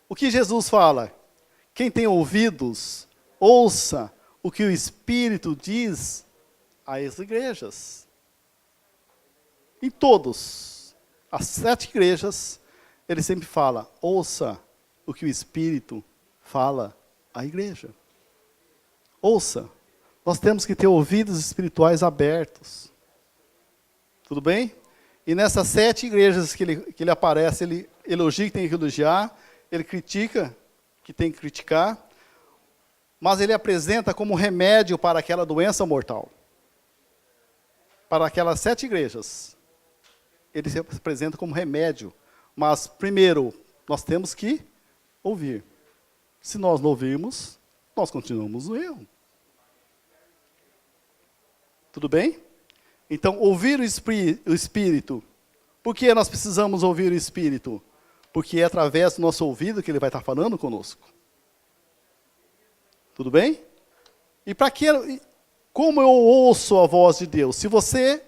o que Jesus fala? Quem tem ouvidos, ouça o que o Espírito diz às igrejas. Em todos, as 7 igrejas, ele sempre fala, ouça o que o Espírito fala à igreja. Ouça. Nós temos que ter ouvidos espirituais abertos. Tudo bem? E nessas 7 igrejas que ele aparece, ele elogia que tem que elogiar, ele critica que tem que criticar, mas ele apresenta como remédio para aquela doença mortal. Para aquelas 7 igrejas, ele se apresenta como remédio. Mas, primeiro, nós temos que ouvir. Se nós não ouvirmos, nós continuamos no erro. Tudo bem? Então, ouvir o Espírito. Por que nós precisamos ouvir o Espírito? Porque é através do nosso ouvido que ele vai estar falando conosco. Tudo bem? E para que, como eu ouço a voz de Deus? Se você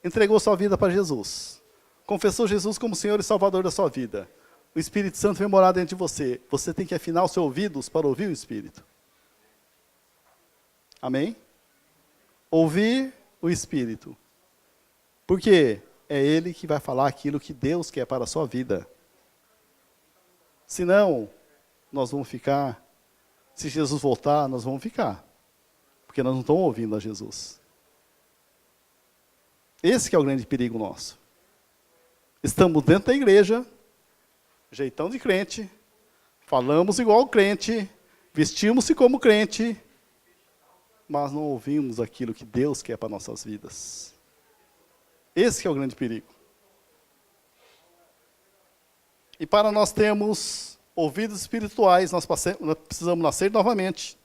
entregou sua vida para Jesus, confessou Jesus como Senhor e Salvador da sua vida, o Espírito Santo vem morar dentro de você, você tem que afinar os seus ouvidos para ouvir o Espírito. Amém? Ouvir o Espírito. Por quê? É Ele que vai falar aquilo que Deus quer para a sua vida. Senão, nós vamos ficar, se Jesus voltar, nós vamos ficar. Porque nós não estamos ouvindo a Jesus. Esse que é o grande perigo nosso. Estamos dentro da igreja, jeitão de crente, falamos igual crente, vestimos-se como crente, mas não ouvimos aquilo que Deus quer para nossas vidas. Esse que é o grande perigo. E para nós termos ouvidos espirituais, nós precisamos nascer novamente.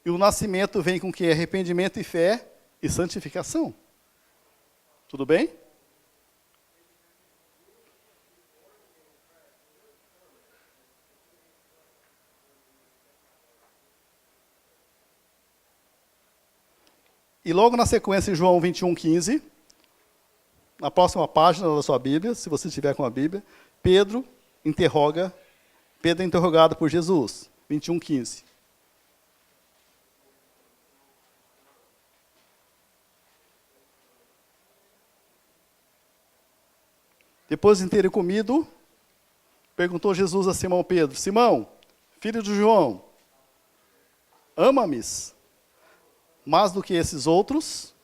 E o nascimento vem com que? Arrependimento e fé e santificação. Tudo bem? E logo na sequência, em João 21:15, na próxima página da sua Bíblia, se você estiver com a Bíblia, Pedro é interrogado por Jesus. 21:15. Depois de terem comido, Perguntou Jesus a Simão Pedro: Simão, filho de João, ama-me mais do que esses outros?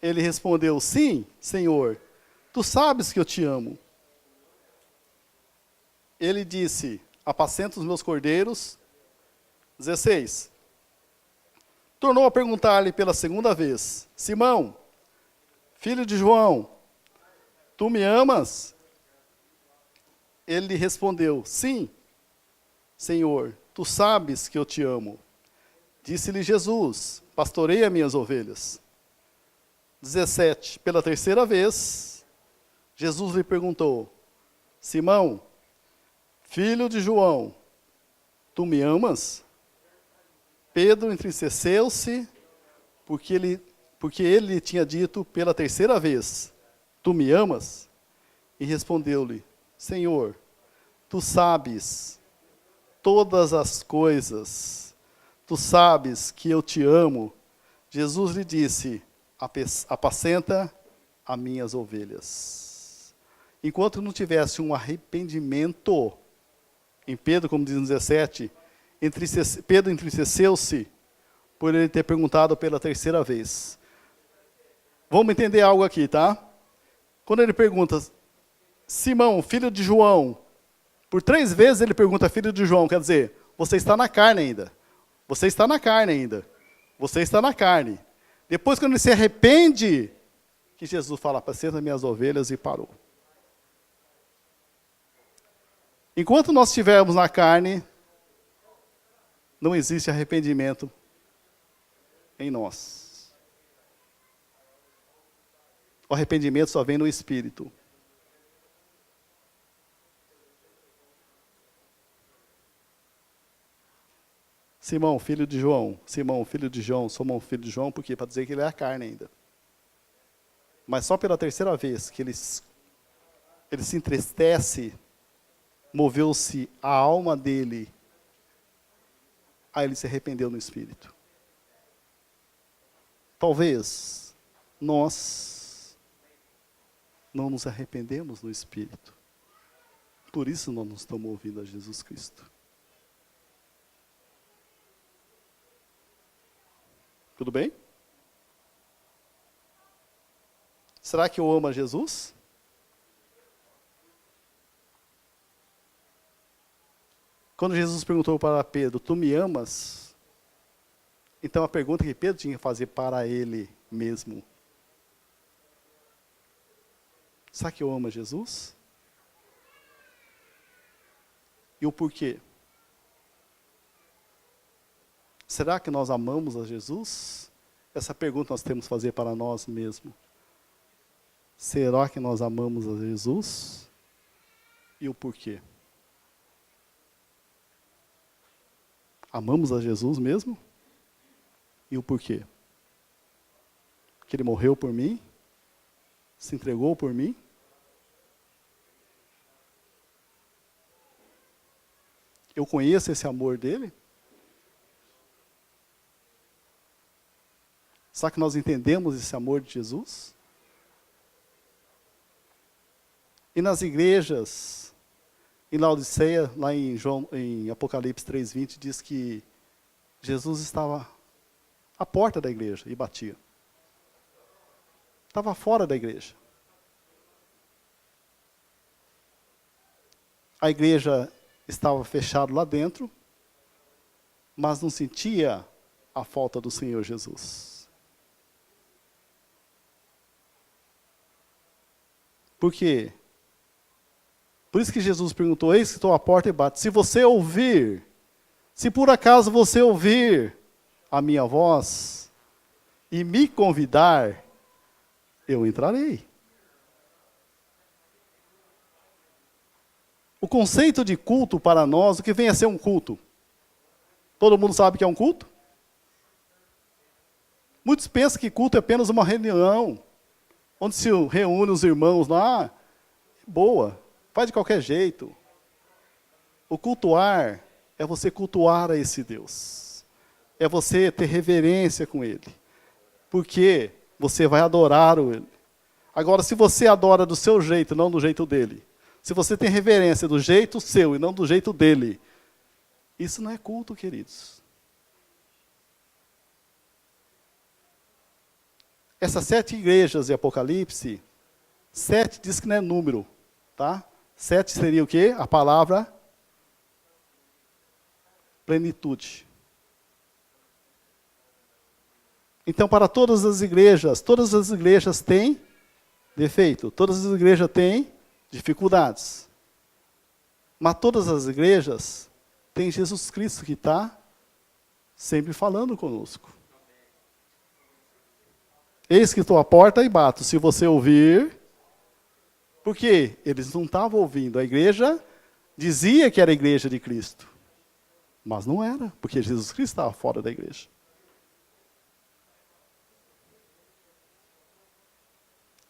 Ele respondeu: sim, Senhor, tu sabes que eu te amo. Ele disse: apacenta os meus cordeiros. 16. Tornou a perguntar-lhe pela segunda vez: Simão, filho de João, tu me amas? Ele lhe respondeu: sim, Senhor, tu sabes que eu te amo. Disse-lhe Jesus: pastoreia minhas ovelhas. 17. Pela terceira vez, Jesus lhe perguntou: Simão, filho de João, tu me amas? Pedro entristeceu-se, porque ele lhe tinha dito pela terceira vez: tu me amas? E respondeu-lhe: Senhor, tu sabes todas as coisas, tu sabes que eu te amo. Jesus lhe disse: apacenta as minhas ovelhas. Enquanto não tivesse um arrependimento em Pedro, como diz no 17, Pedro entristeceu-se por ele ter perguntado pela terceira vez. Vamos entender algo aqui, tá? Quando ele pergunta: Simão, filho de João, por 3 vezes ele pergunta filho de João, quer dizer, você está na carne ainda. Você está na carne ainda. Você está na carne. Depois, quando ele se arrepende, que Jesus fala: apacenta minhas ovelhas, e parou. Enquanto nós estivermos na carne, não existe arrependimento em nós. O arrependimento só vem no Espírito. Simão, filho de João, Simão, filho de João, Simão, filho de João, por quê? Para dizer que ele é a carne ainda. Mas só pela terceira vez que ele se entristece, moveu-se a alma dele, aí ele se arrependeu no Espírito. Talvez nós não nos arrependemos no Espírito. Por isso nós não estamos ouvindo a Jesus Cristo. Tudo bem? Será que eu amo a Jesus? Quando Jesus perguntou para Pedro: tu me amas? Então a pergunta que Pedro tinha que fazer para ele mesmo: será que eu amo a Jesus? E o porquê? Será que nós amamos a Jesus? Essa pergunta nós temos que fazer para nós mesmos. Será que nós amamos a Jesus? E o porquê? Amamos a Jesus mesmo? E o porquê? Que Ele morreu por mim? Se entregou por mim? Eu conheço esse amor dEle? Será que nós entendemos esse amor de Jesus? E nas igrejas, em Laodiceia, lá em Apocalipse 3:20, diz que Jesus estava à porta da igreja e batia. Estava fora da igreja. A igreja estava fechada lá dentro, mas não sentia a falta do Senhor Jesus. Por quê? Por isso que Jesus perguntou: eis que estou à porta e bato. Se você ouvir, se por acaso você ouvir a minha voz e me convidar, eu entrarei. O conceito de culto para nós, o que vem a ser um culto? Todo mundo sabe que é um culto? Muitos pensam que culto é apenas uma reunião, onde se reúne os irmãos lá, boa, faz de qualquer jeito. O cultuar é você cultuar a esse Deus. É você ter reverência com Ele. Porque você vai adorar Ele. Agora, se você adora do seu jeito, não do jeito dele, Se você tem reverência do jeito seu e não do jeito dele, isso não é culto, queridos. Essas 7 igrejas de Apocalipse, 7 diz que não é número, tá? 7 seria o quê? A palavra plenitude. Então, para todas as igrejas têm defeito, todas as igrejas têm dificuldades. Mas todas as igrejas têm Jesus Cristo que está sempre falando conosco. Eis que estou à porta e bato. Se você ouvir, porque eles não estavam ouvindo. A igreja dizia que era a igreja de Cristo, mas não era, porque Jesus Cristo estava fora da igreja.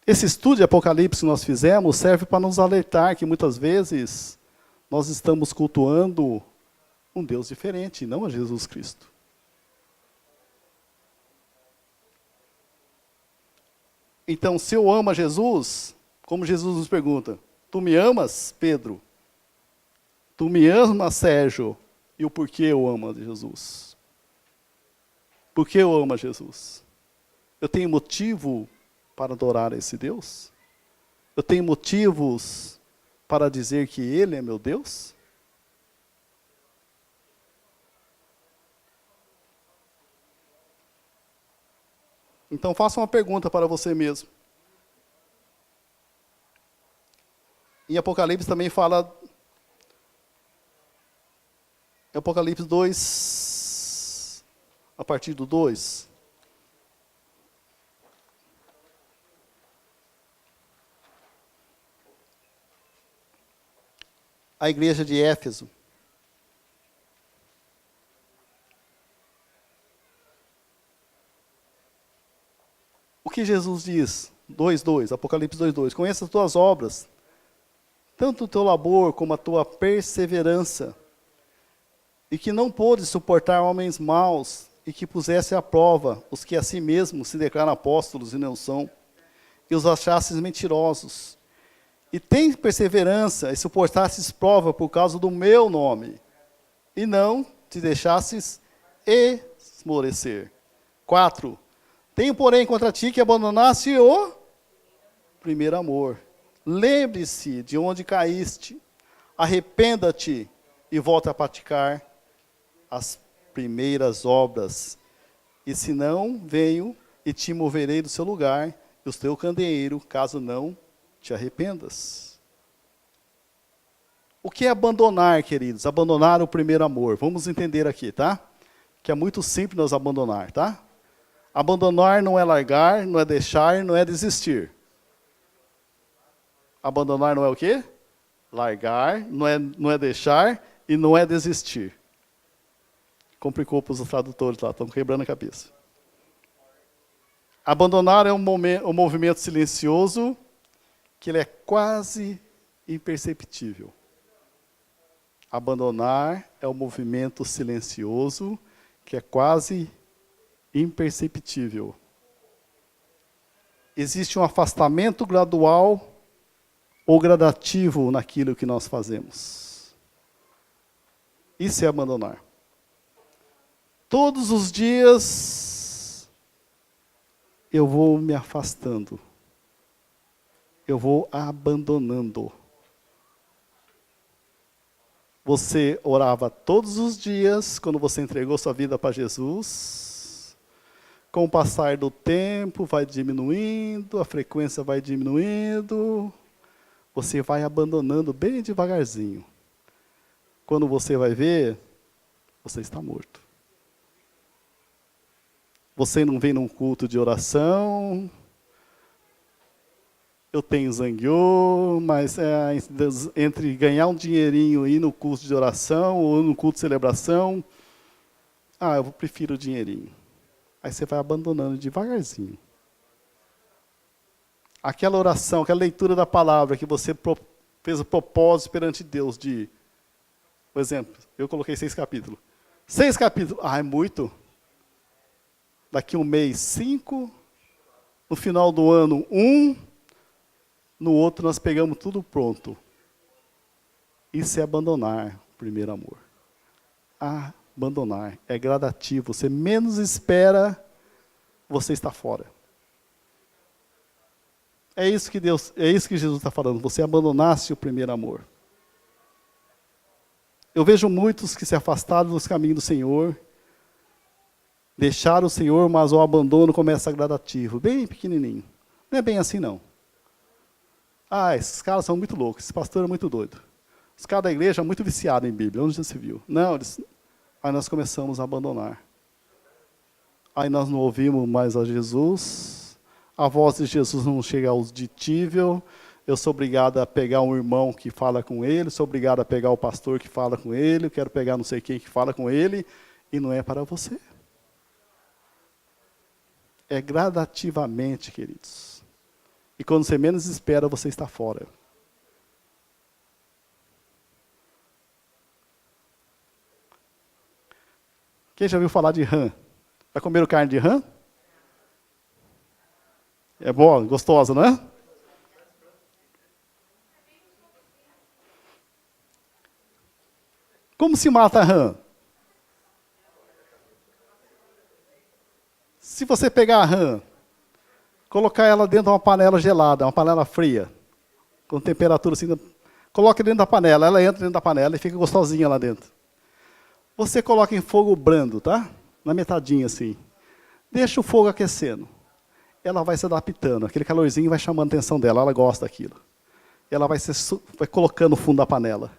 Esse estudo de Apocalipse que nós fizemos serve para nos alertar que muitas vezes nós estamos cultuando um Deus diferente, não a Jesus Cristo. Então, se eu amo a Jesus, como Jesus nos pergunta, tu me amas, Pedro? Tu me amas, Sérgio? E o porquê eu amo a Jesus? Por que eu amo a Jesus? Eu tenho motivo para adorar esse Deus? Eu tenho motivos para dizer que Ele é meu Deus? Então faça uma pergunta para você mesmo. Em Apocalipse também fala, Apocalipse 2, a partir do 2. A igreja de Éfeso. O que Jesus diz? 2:2, Apocalipse 2:2. Conheça as tuas obras, tanto o teu labor como a tua perseverança, e que não pôde suportar homens maus, e que pusesse à prova os que a si mesmos se declaram apóstolos e não são, e os achasses mentirosos. E tem perseverança, e suportasses prova por causa do meu nome, e não te deixasses esmorecer. 4. Tenho, porém, contra ti que abandonaste o primeiro amor. Lembre-se de onde caíste, arrependa-te e volta a praticar as primeiras obras. E se não, venho e te moverei do seu lugar, e o teu candeeiro, caso não te arrependas. O que é abandonar, queridos? Abandonar o primeiro amor. Vamos entender aqui, tá? Que é muito simples nós abandonar, tá? Abandonar não é largar, não é deixar, não é desistir. Abandonar não é o quê? Largar, não é deixar e não é desistir. Complicou para os tradutores lá, estão quebrando a cabeça. Abandonar é um movimento silencioso que ele é quase imperceptível. Abandonar é um movimento silencioso que é quase imperceptível. Existe um afastamento gradual ou gradativo naquilo que nós fazemos. Isso é abandonar. Todos os dias eu vou me afastando. Eu vou abandonando. Você orava todos os dias quando você entregou sua vida para Jesus. Com o passar do tempo vai diminuindo, a frequência vai diminuindo. Você vai abandonando bem devagarzinho. Quando você vai ver, você está morto. Você não vem num culto de oração. Eu tenho zangueô, mas entre ganhar um dinheirinho e ir no culto de oração ou no culto de celebração, eu prefiro o dinheirinho. Aí você vai abandonando devagarzinho. Aquela oração, aquela leitura da palavra que você fez o propósito perante Deus de, por exemplo, eu coloquei 6 capítulos. 6 capítulos, é muito. Daqui um mês, 5. No final do ano, 1. No outro, nós pegamos tudo pronto. Isso é abandonar o primeiro amor. Abandonar. É gradativo. Você menos espera, você está fora. É isso que Jesus está falando. Você abandonasse o primeiro amor. Eu vejo muitos que se afastaram dos caminhos do Senhor, deixaram o Senhor, mas o abandono começa gradativo, bem pequenininho. Não é bem assim, não. Esses caras são muito loucos, esse pastor é muito doido. Os caras da igreja são muito viciados em Bíblia, onde já se viu? Não, aí nós começamos a abandonar. Aí nós não ouvimos mais a Jesus, a voz de Jesus não chega auditível, eu sou obrigado a pegar um irmão que fala com ele, sou obrigado a pegar o pastor que fala com ele, eu quero pegar não sei quem que fala com ele, e não é para você. É gradativamente, queridos. E quando você menos espera, você está fora. Quem já ouviu falar de rã? Já comeram carne de rã? É boa, gostosa, não é? Como se mata a rã? Se você pegar a rã, colocar ela dentro de uma panela gelada, uma panela fria, com temperatura assim, coloque dentro da panela, ela entra dentro da panela e fica gostosinha lá dentro. Você coloca em fogo brando, tá? Na metadinha assim. Deixa o fogo aquecendo. Ela vai se adaptando, aquele calorzinho vai chamando a atenção dela, ela gosta daquilo. Ela vai colocando no fundo da panela.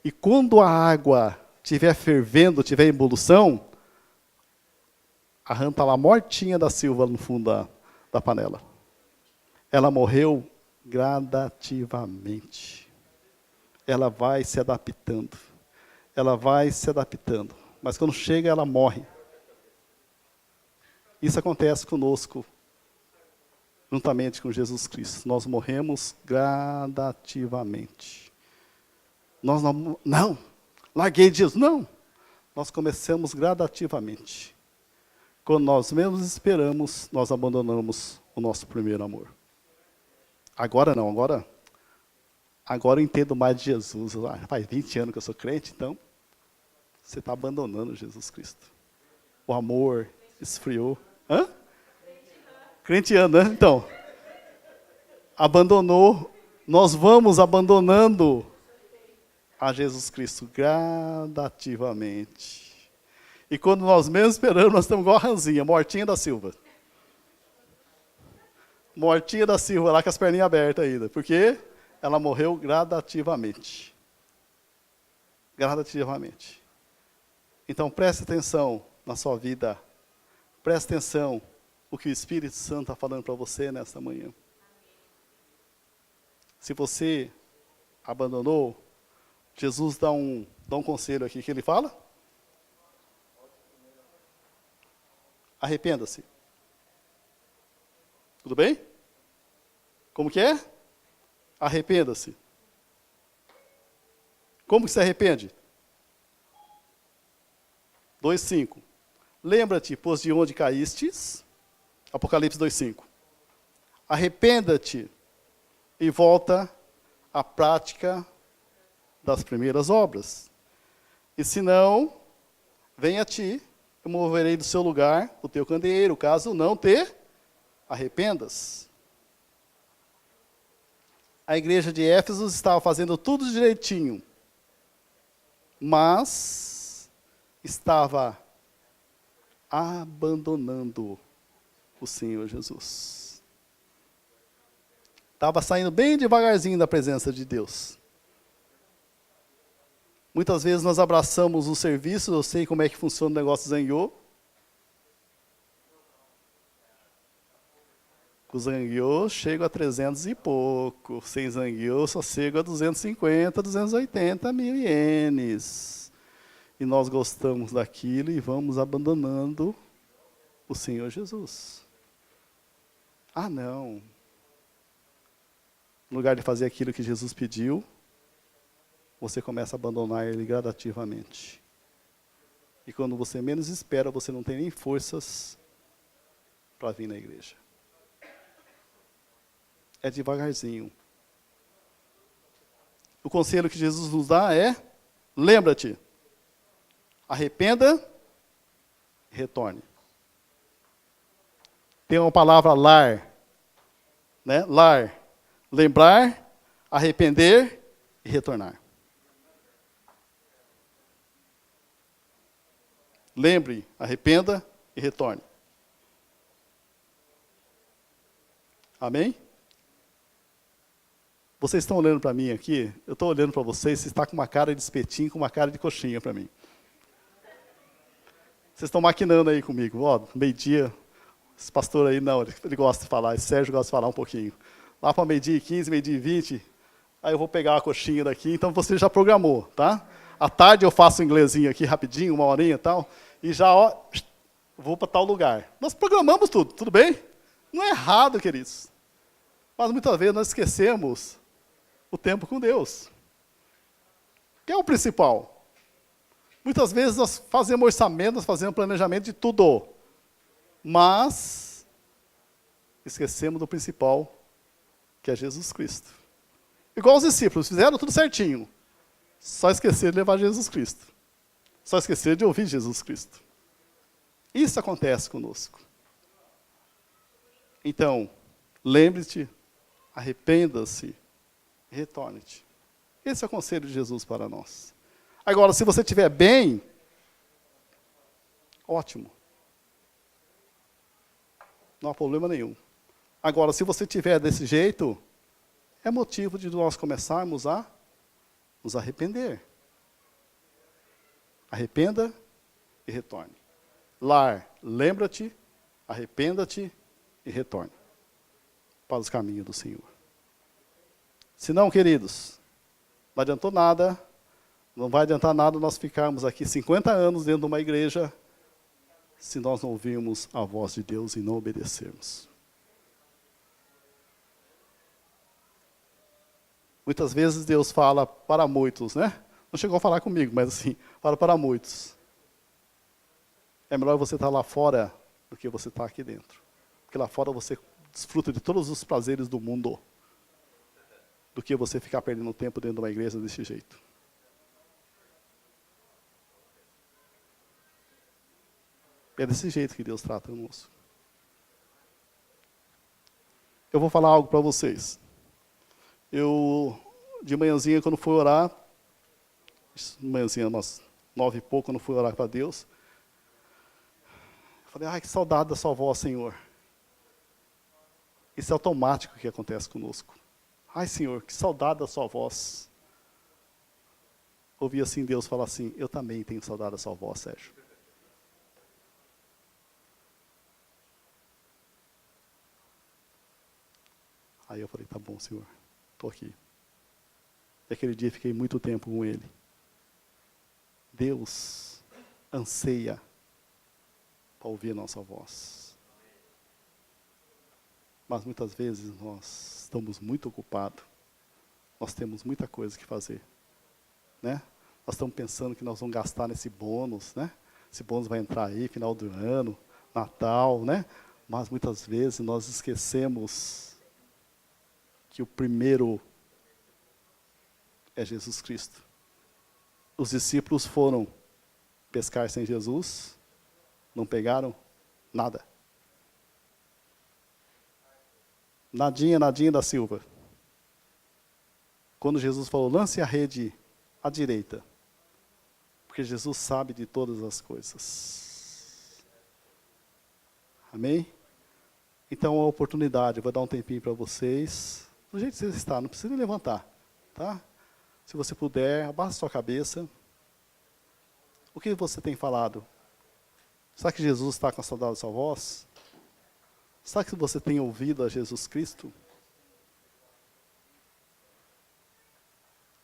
E quando a água estiver fervendo, estiver em ebulição, a rã está lá mortinha da silva no fundo da panela. Ela morreu gradativamente. Ela vai se adaptando. Ela vai se adaptando. Mas quando chega, ela morre. Isso acontece conosco, juntamente com Jesus Cristo. Nós morremos gradativamente. Nós não, larguei de Jesus. Não, nós começamos gradativamente. Quando nós menos esperamos, nós abandonamos o nosso primeiro amor. Agora não, agora eu entendo mais de Jesus. Faz 20 anos que eu sou crente, então você está abandonando Jesus Cristo. O amor esfriou. Hã? Crentiano, né? Então, abandonou, nós vamos abandonando a Jesus Cristo gradativamente. E quando nós mesmos esperamos, nós estamos igual a rãzinha, mortinha da Silva. Mortinha da Silva, lá com as perninhas abertas ainda. Porque ela morreu gradativamente. Gradativamente. Então, preste atenção na sua vida. Preste atenção no que o Espírito Santo está falando para você nesta manhã. Se você abandonou, Jesus dá um conselho aqui, que ele fala? Arrependa-se. Tudo bem? Como que é? Arrependa-se. Como que se arrepende? 2:5. Lembra-te, pois, de onde caístes. Apocalipse 2:5. Arrependa-te e volta à prática das primeiras obras. E se não, venha a ti, eu moverei do seu lugar o teu candeeiro, caso não te arrependas. A igreja de Éfeso estava fazendo tudo direitinho, mas estava abandonando o Senhor Jesus. Estava saindo bem devagarzinho da presença de Deus. Muitas vezes nós abraçamos o serviço, eu sei como é que funciona o negócio Zangyo. Com Zangyo chego a 300 e pouco. Sem Zangyo só chego a 250, 280 mil ienes. E nós gostamos daquilo e vamos abandonando o Senhor Jesus. Não. No lugar de fazer aquilo que Jesus pediu, você começa a abandonar ele gradativamente. E quando você menos espera, você não tem nem forças para vir na igreja. É devagarzinho. o conselho que Jesus nos dá é: lembra-te, arrependa e retorne. Tem uma palavra lar, né? Lar, lembrar, arrepender e retornar. Lembre, arrependa e retorne. Amém? Vocês estão olhando para mim aqui? Eu estou olhando para vocês, você está com uma cara de espetinho, com uma cara de coxinha para mim. Vocês estão maquinando aí comigo. Ó, meio-dia, esse pastor aí, não, ele gosta de falar, esse Sérgio gosta de falar um pouquinho. Lá para meio-dia e 15, meio-dia e 20, aí eu vou pegar a coxinha daqui, então você já programou, tá? À tarde eu faço um inglesinho aqui rapidinho, uma horinha e tal, e já, ó, vou para tal lugar. Nós programamos tudo bem? Não é errado, queridos. Mas muitas vezes nós esquecemos o tempo com Deus, que é o principal. Muitas vezes nós fazemos orçamento, nós fazemos planejamento de tudo, mas esquecemos do principal, que é Jesus Cristo. Igual os discípulos, fizeram tudo certinho, só esqueceram de levar Jesus Cristo. Só esqueceram de ouvir Jesus Cristo. Isso acontece conosco. Então, lembre-te, arrependa-se, retorne-te. Esse é o conselho de Jesus para nós. Agora, se você estiver bem, ótimo. Não há problema nenhum. Agora, se você estiver desse jeito, é motivo de nós começarmos a nos arrepender. Arrependa e retorne. Lar, lembra-te, arrependa-te e retorne para os caminhos do Senhor. Se não, queridos, não adiantou nada, não vai adiantar nada nós ficarmos aqui 50 anos dentro de uma igreja se nós não ouvirmos a voz de Deus e não obedecermos. Muitas vezes Deus fala para muitos, né? Não chegou a falar comigo, mas assim, fala para muitos. É melhor você estar lá fora do que você estar aqui dentro. Porque lá fora você desfruta de todos os prazeres do mundo, do que você ficar perdendo tempo dentro de uma igreja desse jeito. É desse jeito que Deus trata conosco. Eu vou falar algo para vocês. Eu, de manhãzinha, quando fui orar, de manhãzinha, umas 9 e pouco, quando fui orar para Deus, eu falei, ai, que saudade da sua voz, Senhor. Isso é automático que acontece conosco. Ai, Senhor, que saudade da sua voz. Ouvi assim Deus falar assim, eu também tenho saudade da sua voz, Sérgio. Aí eu falei, tá bom, Senhor, estou aqui. E aquele dia fiquei muito tempo com Ele. Deus anseia para ouvir a nossa voz. Mas muitas vezes nós estamos muito ocupados. Nós temos muita coisa que fazer. Né? Nós estamos pensando que nós vamos gastar nesse bônus, né? Esse bônus vai entrar aí, final do ano, Natal, né? Mas muitas vezes nós esquecemos que o primeiro é Jesus Cristo. Os discípulos foram pescar sem Jesus, não pegaram nada. Nadinha da Silva. Quando Jesus falou, lance a rede à direita, porque Jesus sabe de todas as coisas. Amém? Então, a oportunidade, eu vou dar um tempinho para vocês, do jeito que vocês estão, não precisa levantar, tá? Se você puder, abaixa sua cabeça. O que você tem falado? Será que Jesus está com a saudade da sua voz? Será que você tem ouvido a Jesus Cristo?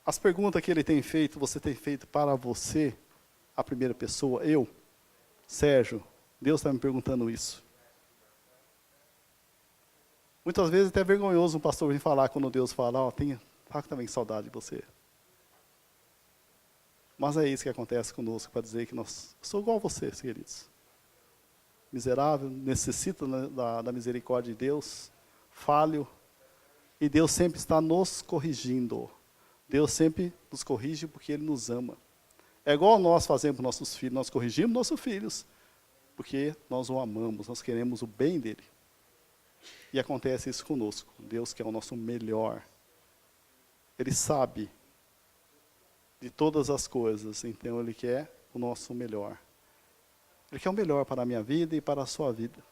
As perguntas que Ele tem feito, você tem feito para você, a primeira pessoa, eu, Sérgio, Deus está me perguntando isso. Muitas vezes até é vergonhoso um pastor vir falar quando Deus fala, ó, tá também saudade de você. Mas é isso que acontece conosco, para dizer que nós sou igual a vocês, queridos. Miserável, necessita da misericórdia de Deus, falho, e Deus sempre está nos corrigindo. Deus sempre nos corrige porque Ele nos ama. É igual nós fazemos com nossos filhos, nós corrigimos nossos filhos, porque nós o amamos, nós queremos o bem dele. E acontece isso conosco. Deus quer o nosso melhor. Ele sabe de todas as coisas, então Ele quer o nosso melhor. Ele quer o melhor para a minha vida e para a sua vida.